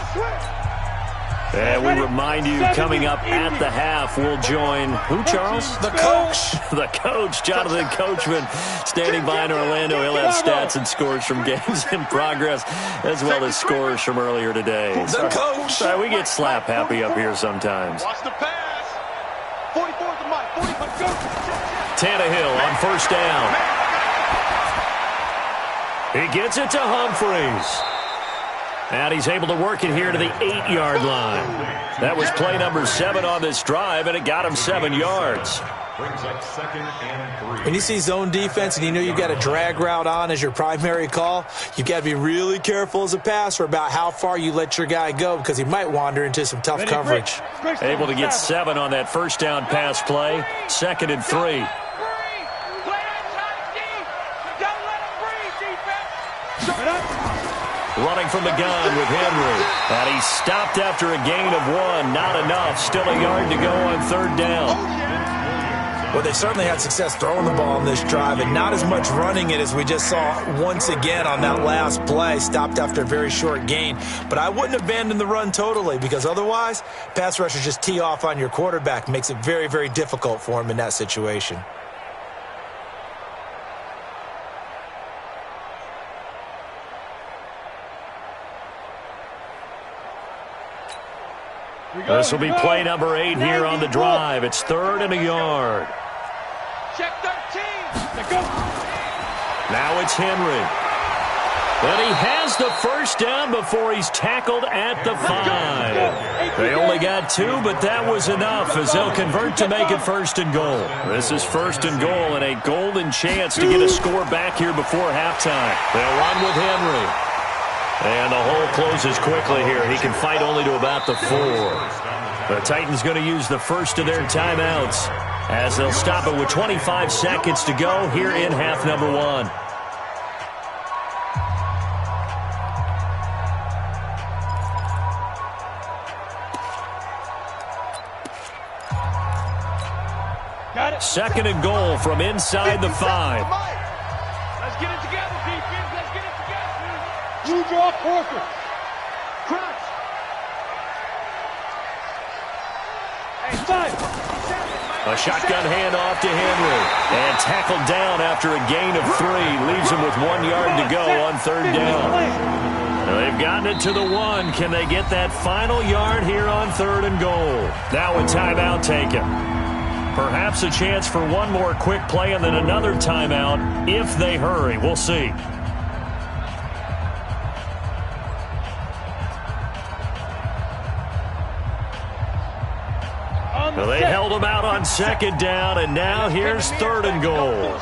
And we remind you, coming up at the half, we'll join who, Charles? The coach. The coach, Jonathan Coachman, standing by in Orlando. He'll have stats and scores from games in progress, as well as scores from earlier today. The coach. Sorry, we get slap happy up here sometimes. Watch the pass. 44 to Mike. 45, go. Tannehill on first down. He gets it to Humphreys. And he's able to work it here to the 8-yard line. That was play number 7 on this drive, and it got him 7 yards. Brings up 2nd and 3. When you see zone defense and you know you've got a drag route on as your primary call, you've got to be really careful as a passer about how far you let your guy go because he might wander into some tough coverage. Able to get 7 on that first down pass play. 2nd and 3. Running from the gun with Henry. And he's stopped after a gain of 1. Not enough. Still a yard to go on third down. Well, they certainly had success throwing the ball in this drive and not as much running it as we just saw once again on that last play. Stopped after a very short gain. But I wouldn't abandon the run totally because otherwise, pass rushers just tee off on your quarterback. Makes it very, very difficult for him in that situation. This will be play number 8 here on the drive. It's 3rd and a yard. Check 13. Now it's Henry. And he has the first down before he's tackled at the 5. They only got 2, but that was enough as they'll convert to make it 1st and goal. This is 1st and goal and a golden chance to get a score back here before halftime. They'll run with Henry. And the hole closes quickly here. He can fight only to about the 4. The Titans going to use the first of their timeouts as they'll stop it with 25 seconds to go here in half number 1. Got it. 2nd and goal from inside the 5. Let's get it together, defense. Let's get it together. You draw quarter. Crunch. Hey, 5. A shotgun handoff to Henry. And tackled down after a gain of 3. Leaves him with 1 yard to go on third down. Now they've gotten it to the 1. Can they get that final yard here on 3rd and goal? Now a timeout taken. Perhaps a chance for one more quick play and then another timeout if they hurry. We'll see. Well, they held him out on 2nd down, and now here's 3rd and goal.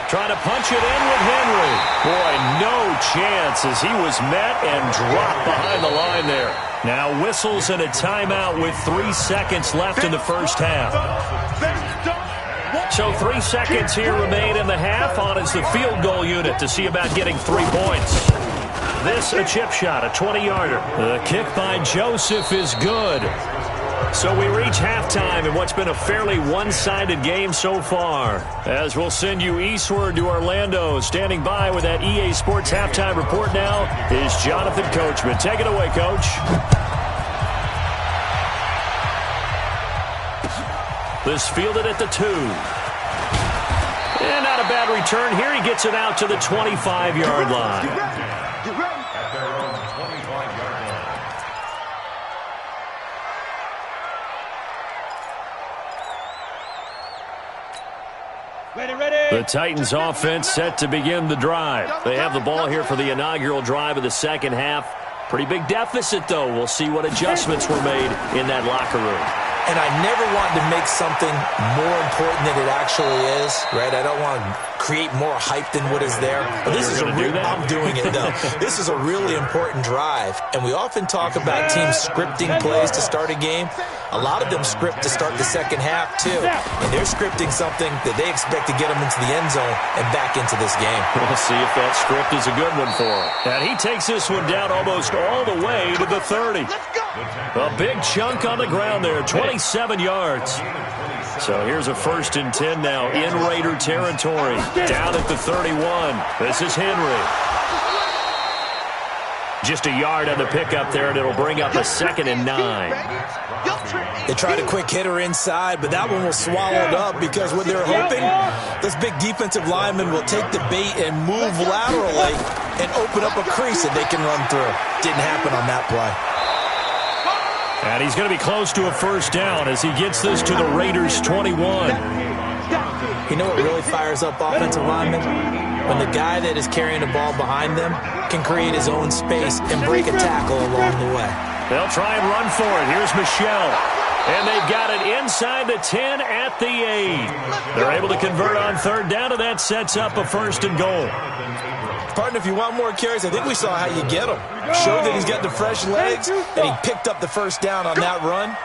Trying to punch it in with Henry. Boy, no chance as he was met and dropped behind the line there. Now whistles and a timeout with 3 seconds left in the first half. So 3 seconds here remain in the half. On is the field goal unit to see about getting 3 points. This a chip shot, a 20-yarder. The kick by Joseph is good. So we reach halftime in what's been a fairly one-sided game so far. As we'll send you eastward to Orlando. Standing by with that EA Sports halftime report now is Jonathan Coachman. Take it away, Coach. This fielded at the 2. And not a bad return here. He gets it out to the 25-yard line. At their own 25-yard line. The Titans offense set to begin the drive. They have the ball here for the inaugural drive of the second half. Pretty big deficit, though. We'll see what adjustments were made in that locker room. And I never want to make something more important than it actually is, right? I don't want to create more hype than what is there. But this is I'm doing it, though. This is a really important drive. And we often talk about teams scripting plays to start a game. A lot of them script to start the second half, too. And they're scripting something that they expect to get them into the end zone and back into this game. We'll see if that script is a good one for him. And he takes this one down almost all the way to the 30. A big chunk on the ground there, 27 yards. So here's a 1st and 10 now in Raider territory. Down at the 31. This is Henry. Just a yard on the pickup there, and it'll bring up a 2nd and 9. They tried a quick hitter inside, but that one was swallowed up because what they're hoping, this big defensive lineman will take the bait and move laterally and open up a crease that they can run through. Didn't happen on that play. And he's going to be close to a 1st down as he gets this to the Raiders' 21. You know what really fires up offensive linemen? When the guy that is carrying the ball behind them can create his own space and break a tackle along the way. They'll try and run for it. Here's Michelle. And they've got it inside the 10 at the 8. They're able to convert on 3rd down, and that sets up a 1st and goal. Partner, if you want more carries, I think we saw how you get him. Showed that he's got the fresh legs, and he picked up the 1st down on that run.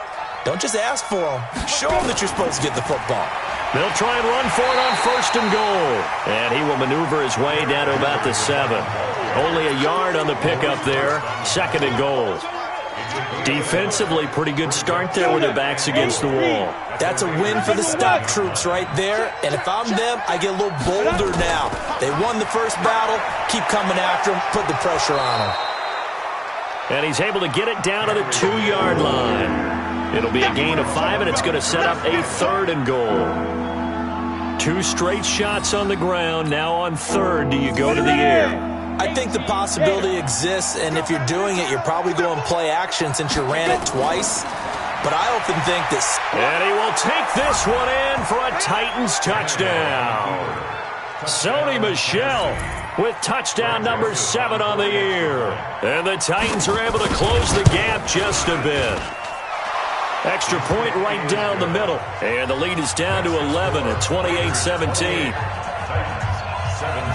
Don't just ask for him. Show him that you're supposed to get the football. They'll try and run for it on 1st and goal. And he will maneuver his way down to about the 7. Only a yard on the pickup there. 2nd and goal. Defensively, pretty good start there with their backs against the wall. That's a win for the stop troops right there. And if I'm them, I get a little bolder now. They won the first battle. Keep coming after them. Put the pressure on them. And he's able to get it down to the 2-yard line. It'll be a gain of 5, and it's going to set up a 3rd and goal. 2 straight shots on the ground. Now on 3rd, do you go to the air? I think the possibility exists, and if you're doing it, you're probably going play action since you ran it twice. But I often think this. And he will take this one in for a Titans touchdown. Sony Michel with touchdown number 7 on the year. And the Titans are able to close the gap just a bit. Extra point right down the middle. And the lead is down to 11 at 28-17.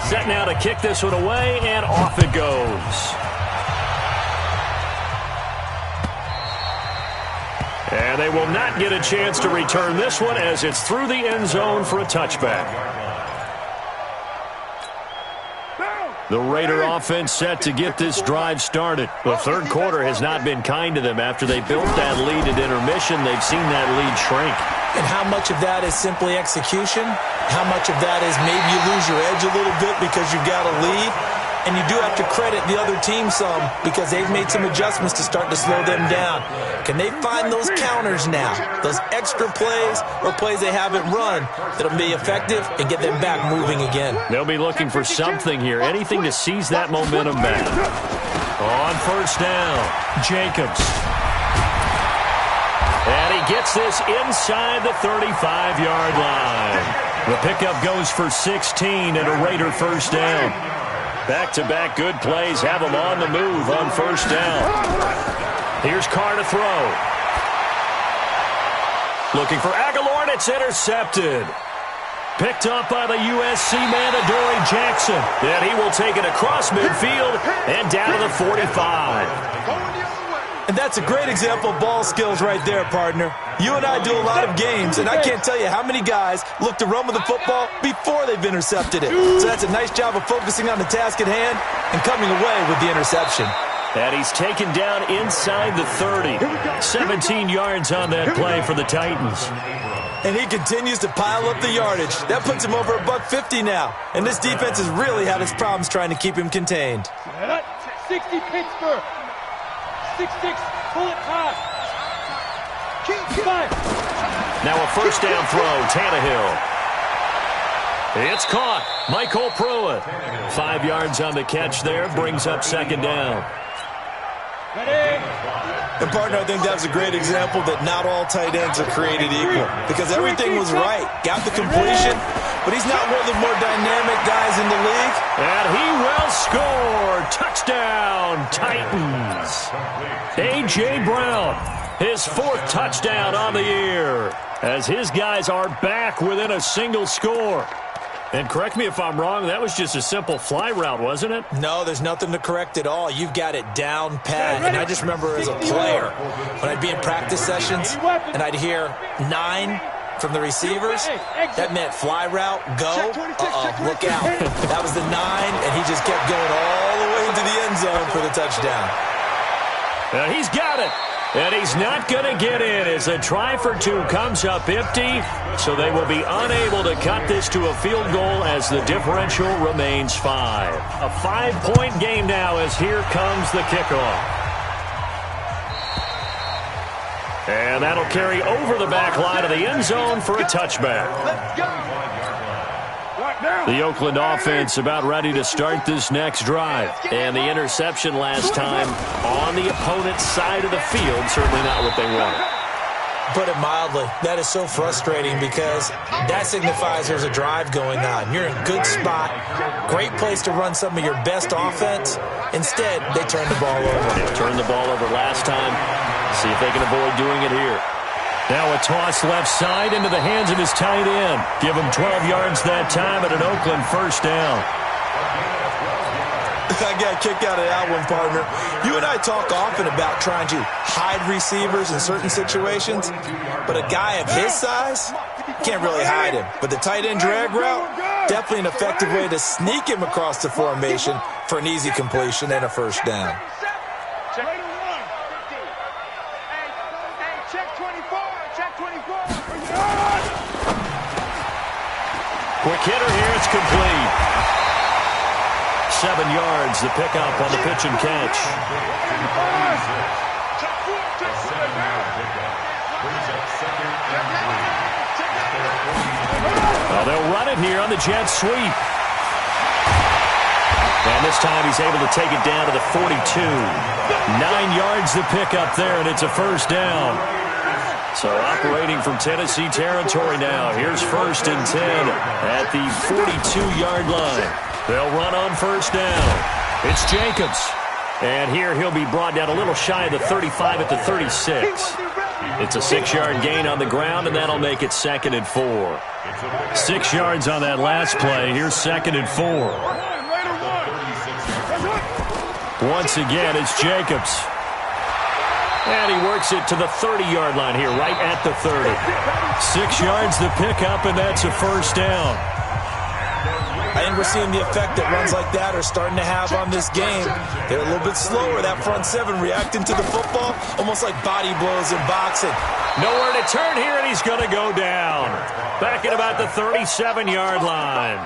Set now to kick this one away, and off it goes. And they will not get a chance to return this one as it's through the end zone for a touchback. The Raider offense set to get this drive started. The 3rd quarter has not been kind to them. After they built that lead at intermission, they've seen that lead shrink. And how much of that is simply execution? How much of that is maybe you lose your edge a little bit because you've got a lead? And you do have to credit the other team some because they've made some adjustments to start to slow them down. Can they find those counters now, those extra plays or plays they haven't run that'll be effective and get them back moving again? They'll be looking for something here, anything to seize that momentum back. On 1st down, Jacobs. And he gets this inside the 35-yard line. The pickup goes for 16 and a Raider 1st down. Back-to-back good plays have them on the move on 1st down. Here's Carr to throw. Looking for Aguilar, and it's intercepted. Picked up by the USC man, Adoree Jackson. And he will take it across midfield and down to the 45. And that's a great example of ball skills right there, partner. You and I do a lot of games, and I can't tell you how many guys look to run with the football before they've intercepted it. So that's a nice job of focusing on the task at hand and coming away with the interception. And he's taken down inside the 30. 17 yards on that play for the Titans. And he continues to pile up the yardage. That puts him over $150 now. And this defense has really had its problems trying to keep him contained. 60 Pittsburgh. 6-6, pull it high. Now a first down throw, Tannehill. It's caught. Michael Pruitt. 5 yards on the catch there, brings up second down. And, partner, I think that was a great example that not all tight ends are created equal. Because everything was right. Got the completion, but he's not one of the more dynamic guys in the league. And he will score. Touchdown, Titans. A.J. Brown, his 4th touchdown on the year, as his guys are back within a single score. And correct me if I'm wrong, that was just a simple fly route, wasn't it? No, there's nothing to correct at all. You've got it down pat. And I just remember as a player, when I'd be in practice sessions and I'd hear 9 from the receivers, that meant fly route, go, look out. That was the 9, and he just kept going all the way into the end zone for the touchdown. He's got it. And he's not going to get in as a try for 2 comes up empty. So they will be unable to cut this to a field goal as the differential remains 5. A 5-point game now as here comes the kickoff. And that'll carry over the back line of the end zone for a touchback. The Oakland offense about ready to start this next drive. And the interception last time on the opponent's side of the field, certainly not what they wanted. Put it mildly, that is so frustrating because that signifies there's a drive going on. You're in a good spot, great place to run some of your best offense. Instead, they turn the ball over. They turned the ball over last time. See if they can avoid doing it here. Now a toss left side into the hands of his tight end. Give him 12 yards that time at an Oakland first down. I got a kick out of that one, partner. You and I talk often about trying to hide receivers in certain situations, but a guy of his size can't really hide him. But the tight end drag route, definitely an effective way to sneak him across the formation for an easy completion and a first down. Quick hitter here, it's complete. 7 yards, the pickup on the pitch and catch. Well, they'll run it here on the jet sweep. And this time he's able to take it down to the 42. 9 yards the pickup there, and it's a first down. So operating from Tennessee territory now. Here's 1st and 10 at the 42-yard line. They'll run on first down. It's Jacobs. And here he'll be brought down a little shy of the 35 at the 36. It's a 6-yard gain on the ground, and that'll make it 2nd and 4. 6 yards on that last play. Here's 2nd and 4. Once again, it's Jacobs. And he works it to the 30-yard line here, right at the 30. 6 yards the pickup, and that's a first down. I think we're seeing the effect that runs like that are starting to have on this game. They're a little bit slower, that front 7 reacting to the football, almost like body blows in boxing. Nowhere to turn here, and he's going to go down. Back at about the 37-yard line.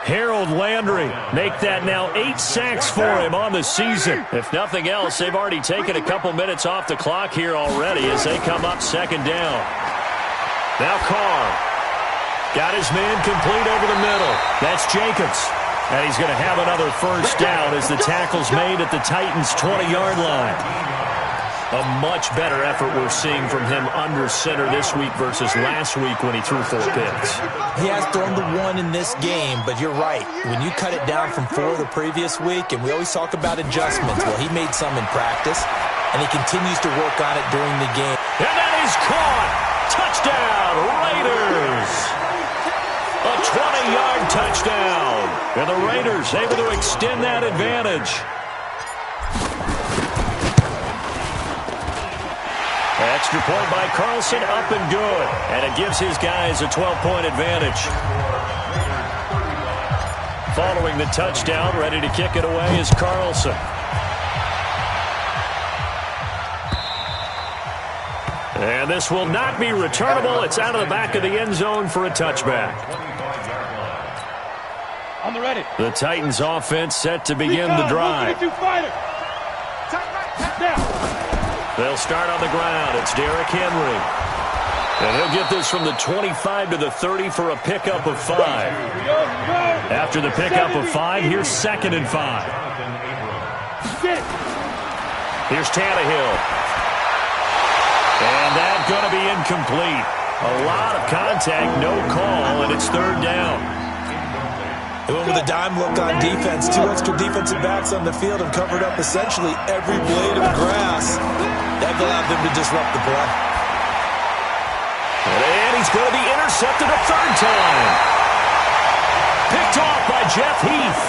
Harold Landry make that now 8 sacks for him on the season. If nothing else, they've already taken a couple minutes off the clock here already as they come up 2nd down. Now Carr. Got his man complete over the middle. That's Jacobs. And he's going to have another first down as the tackle's made at the Titans' 20-yard line. A much better effort we're seeing from him under center this week versus last week when he threw 4 picks. He has thrown the 1 in this game, but you're right. When you cut it down from 4 the previous week, and we always talk about adjustments, well, he made some in practice, and he continues to work on it during the game. And that is caught. Touchdown, Raiders. A 20-yard touchdown. And the Raiders able to extend that advantage. Extra point by Carlson, up and good. And it gives his guys a 12-point advantage. Following the touchdown, ready to kick it away is Carlson. And this will not be returnable. It's out of the back of the end zone for a touchback. On the ready. The Titans offense set to begin the drive. They'll start on the ground. It's Derrick Henry. And he'll get this from the 25 to the 30 for a pickup of 5. After the pickup of 5, here's 2nd and 5. Here's Tannehill. And that's going to be incomplete. A lot of contact, no call, and it's 3rd down. They went with a dime look on defense. 2 extra defensive backs on the field and covered up essentially every blade of grass. That allowed them to disrupt the play. And he's going to be intercepted a 3rd time. Picked off by Jeff Heath.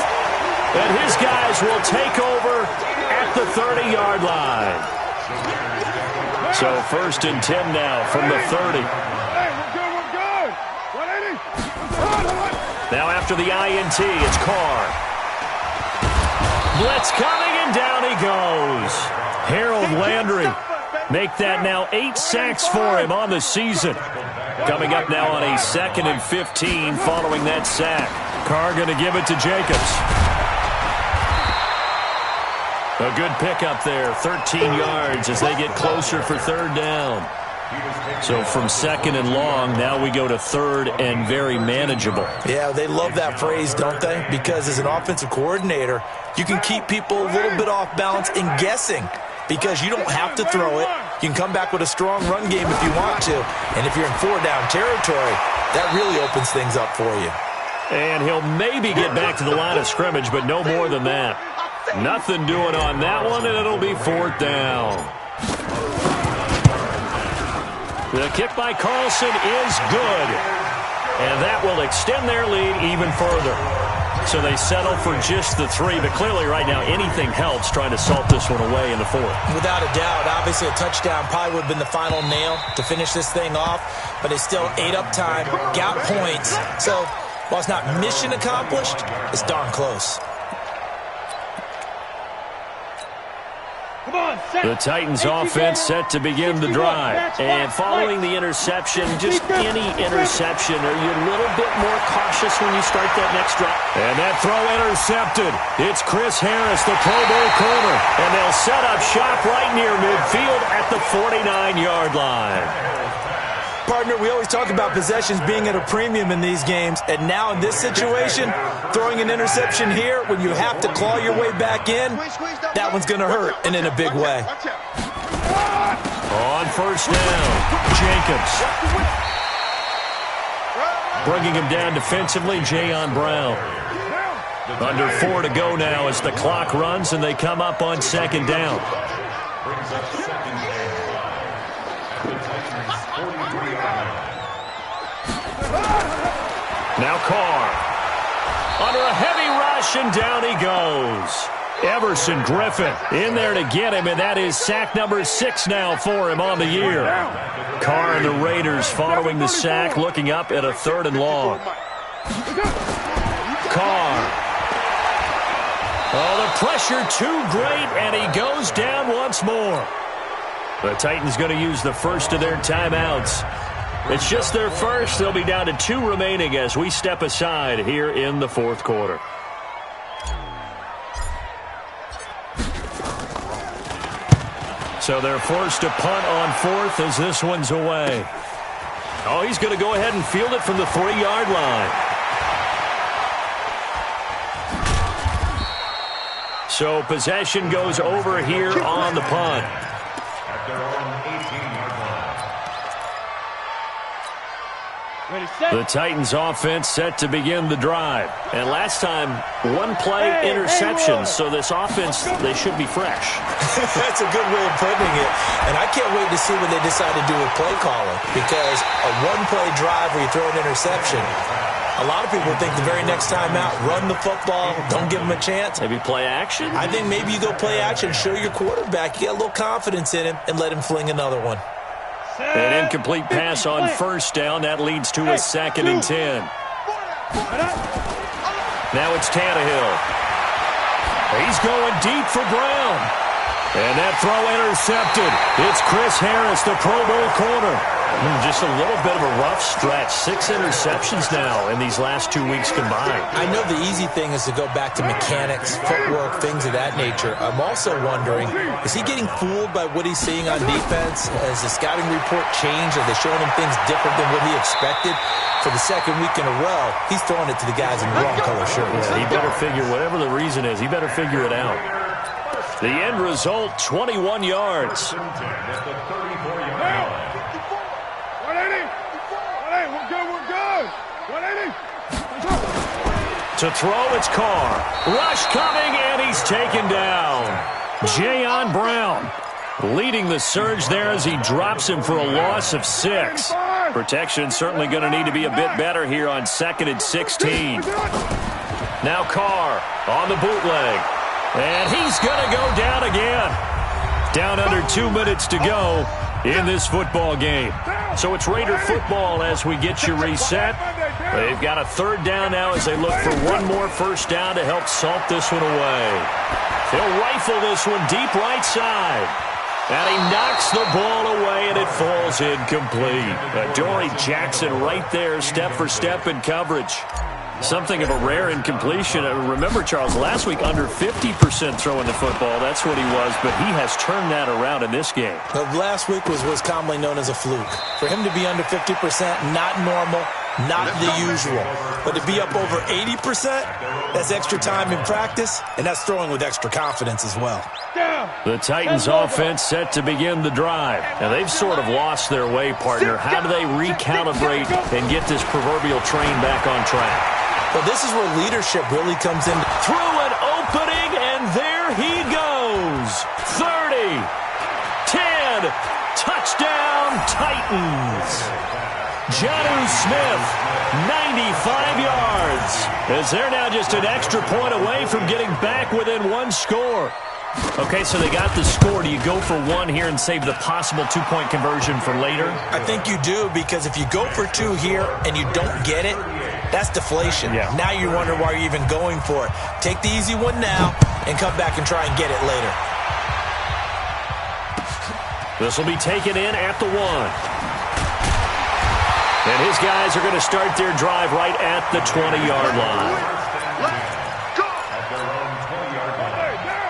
And his guys will take over at the 30-yard line. So 1st and 10 now from the 30. Hey, we're good. 180. Now after the INT, it's Carr. Blitz coming, and down he goes. Harold Landry. Make that now 8 sacks for him on the season. Coming up now on a 2nd and 15 following that sack. Carr going to give it to Jacobs. A good pickup there, 13 yards as they get closer for 3rd down. So from 2nd and long, now we go to 3rd and very manageable. Yeah, they love that phrase, don't they? Because as an offensive coordinator, you can keep people a little bit off balance and guessing because you don't have to throw it. You can come back with a strong run game if you want to. And if you're in 4-down territory, that really opens things up for you. And he'll maybe get back to the line of scrimmage, but no more than that. Nothing doing on that one, and it'll be 4th down. The kick by Carlson is good. And that will extend their lead even further. So they settle for just the 3, but clearly right now anything helps trying to salt this one away in the 4th. Without a doubt, obviously a touchdown probably would have been the final nail to finish this thing off, but they still ate up time, got points. So while it's not mission accomplished, it's darn close. The Titans offense set to begin the drive. And following the interception, just any interception, are you a little bit more cautious when you start that next drive? And that throw intercepted. It's Chris Harris, the Pro Bowl corner. And they'll set up shop right near midfield at the 49-yard line. Partner, we always talk about possessions being at a premium in these games, and now in this situation, throwing an interception here when you have to claw your way back in, that one's going to hurt, and in a big way. On 1st down, Jacobs. Bringing him down defensively, Jayon Brown. Under 4 to go now as the clock runs, and they come up on 2nd down. Now Carr. Under a heavy rush, and down he goes. Everson Griffin in there to get him, and that is sack number 6 now for him on the year. Carr and the Raiders following the sack, looking up at a 3rd and long. Carr. Oh, the pressure too great, and he goes down once more. The Titans going to use the first of their timeouts. It's just their first. They'll be down to 2 remaining as we step aside here in the 4th quarter. So they're forced to punt on 4th as this one's away. Oh, he's going to go ahead and field it from the 3-yard line. So possession goes over here on the punt. At their own 18-yard line. The Titans offense set to begin the drive. And last time, 1 play interception. So this offense, they should be fresh. That's a good way of putting it. And I can't wait to see what they decide to do with play calling. Because a 1-play drive where you throw an interception, a lot of people think the very next time out, run the football, don't give them a chance. Maybe play action? I think maybe you go play action, show your quarterback, you get a little confidence in him, and let him fling another one. An incomplete pass on 1st down. That leads to a 2nd and 10. Now it's Tannehill. He's going deep for Brown. And that throw intercepted. It's Chris Harris, the Pro Bowl corner. Just a little bit of a rough stretch. 6 interceptions now in these last 2 weeks combined. I know the easy thing is to go back to mechanics, footwork, things of that nature. I'm also wondering, is he getting fooled by what he's seeing on defense? Has the scouting report changed? Are they showing him things different than what he expected? For the second week in a row, he's throwing it to the guys in the wrong color shirts. Yeah, he better figure, whatever the reason is, he better figure it out. The end result, 21 yards. To throw, it's Carr. Rush coming, and he's taken down. Jayon Brown leading the surge there as he drops him for a loss of 6. Protection certainly going to need to be a bit better here on 2nd and 16. Now Carr on the bootleg. And he's going to go down again. Down under 2 minutes to go in this football game. So it's Raider football as we get you reset. They've got a 3rd down now as they look for one more first down to help salt this one away. He'll rifle this one deep right side. And he knocks the ball away, and it falls incomplete. Adoree Jackson right there, step for step in coverage. Something of a rare incompletion. Remember, Charles, last week under 50% throwing the football. That's what he was, but he has turned that around in this game. Last week was what's commonly known as a fluke. For him to be under 50%, not normal, not the usual. But to be up over 80%, that's extra time in practice, and that's throwing with extra confidence as well. The Titans offense set to begin the drive. Now, they've sort of lost their way, partner. How do they recalibrate and get this proverbial train back on track? Well, this is where leadership really comes in. Through an opening, and there he goes. 30, 10, touchdown Titans. Jonnu Smith, 95 yards. As they're now just an extra point away from getting back within 1 score. Okay, so they got the score. Do you go for 1 here and save the possible 2-point conversion for later? I think you do, because if you go for 2 here and you don't get it, that's deflation. Yeah. Now you wonder why you're even going for it. Take the easy one now and come back and try and get it later. This will be taken in at the 1. And his guys are going to start their drive right at the 20-yard line.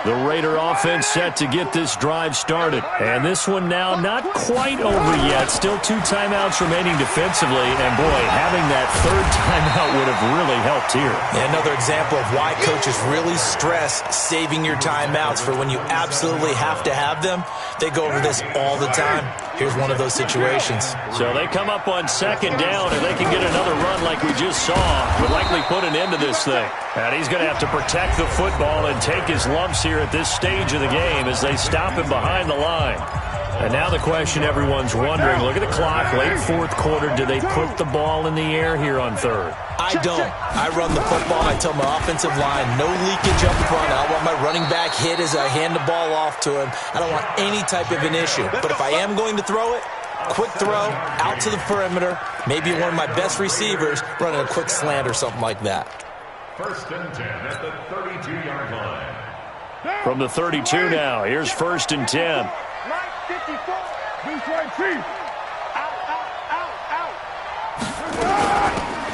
The Raider offense set to get this drive started. And this one now not quite over yet. Still 2 timeouts remaining defensively. And, boy, having that 3rd timeout would have really helped here. Yeah, another example of why coaches really stress saving your timeouts for when you absolutely have to have them. They go over this all the time. Here's one of those situations. So they come up on 2nd down, and they can get another run like we just saw. Would likely put an end to this thing. And he's going to have to protect the football and take his lumps here at this stage of the game as they stop him behind the line. And now the question everyone's wondering, look at the clock, late 4th quarter, do they put the ball in the air here on 3rd? I don't. I run the football. I tell my offensive line, no leakage up front. I want my running back hit as I hand the ball off to him. I don't want any type of an issue. But if I am going to throw it, quick throw, out to the perimeter, maybe one of my best receivers running a quick slant or something like that. 1st and 10 at the 32-yard line. From the 32 now, here's 1st and 10. Mike 54. Deuce right, Chief.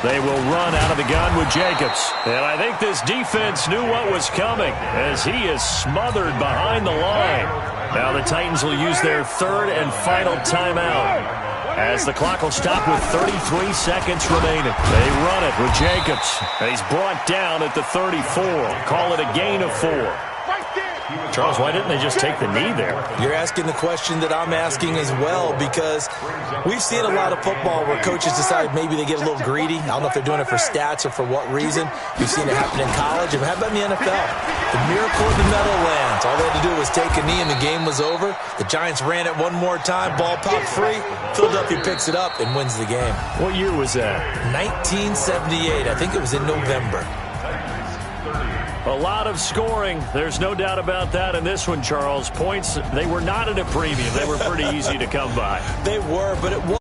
They will run out of the gun with Jacobs. And I think this defense knew what was coming as he is smothered behind the line. Now the Titans will use their 3rd and final timeout as the clock will stop with 33 seconds remaining. They run it with Jacobs. And he's brought down at the 34. Call it a gain of 4. Charles, why didn't they just take the knee there? You're asking the question that I'm asking as well, because we've seen a lot of football where coaches decide maybe they get a little greedy. I don't know if they're doing it for stats or for what reason. We've seen it happen in college. And how about in the NFL? The miracle of the Meadowlands. All they had to do was take a knee and the game was over. The Giants ran it one more time. Ball popped free. Philadelphia picks it up and wins the game. What year was that? 1978. I think it was in November. A lot of scoring. There's no doubt about that in this one, Charles. Points, they were not at a premium. They were pretty easy to come by. They were, but it was.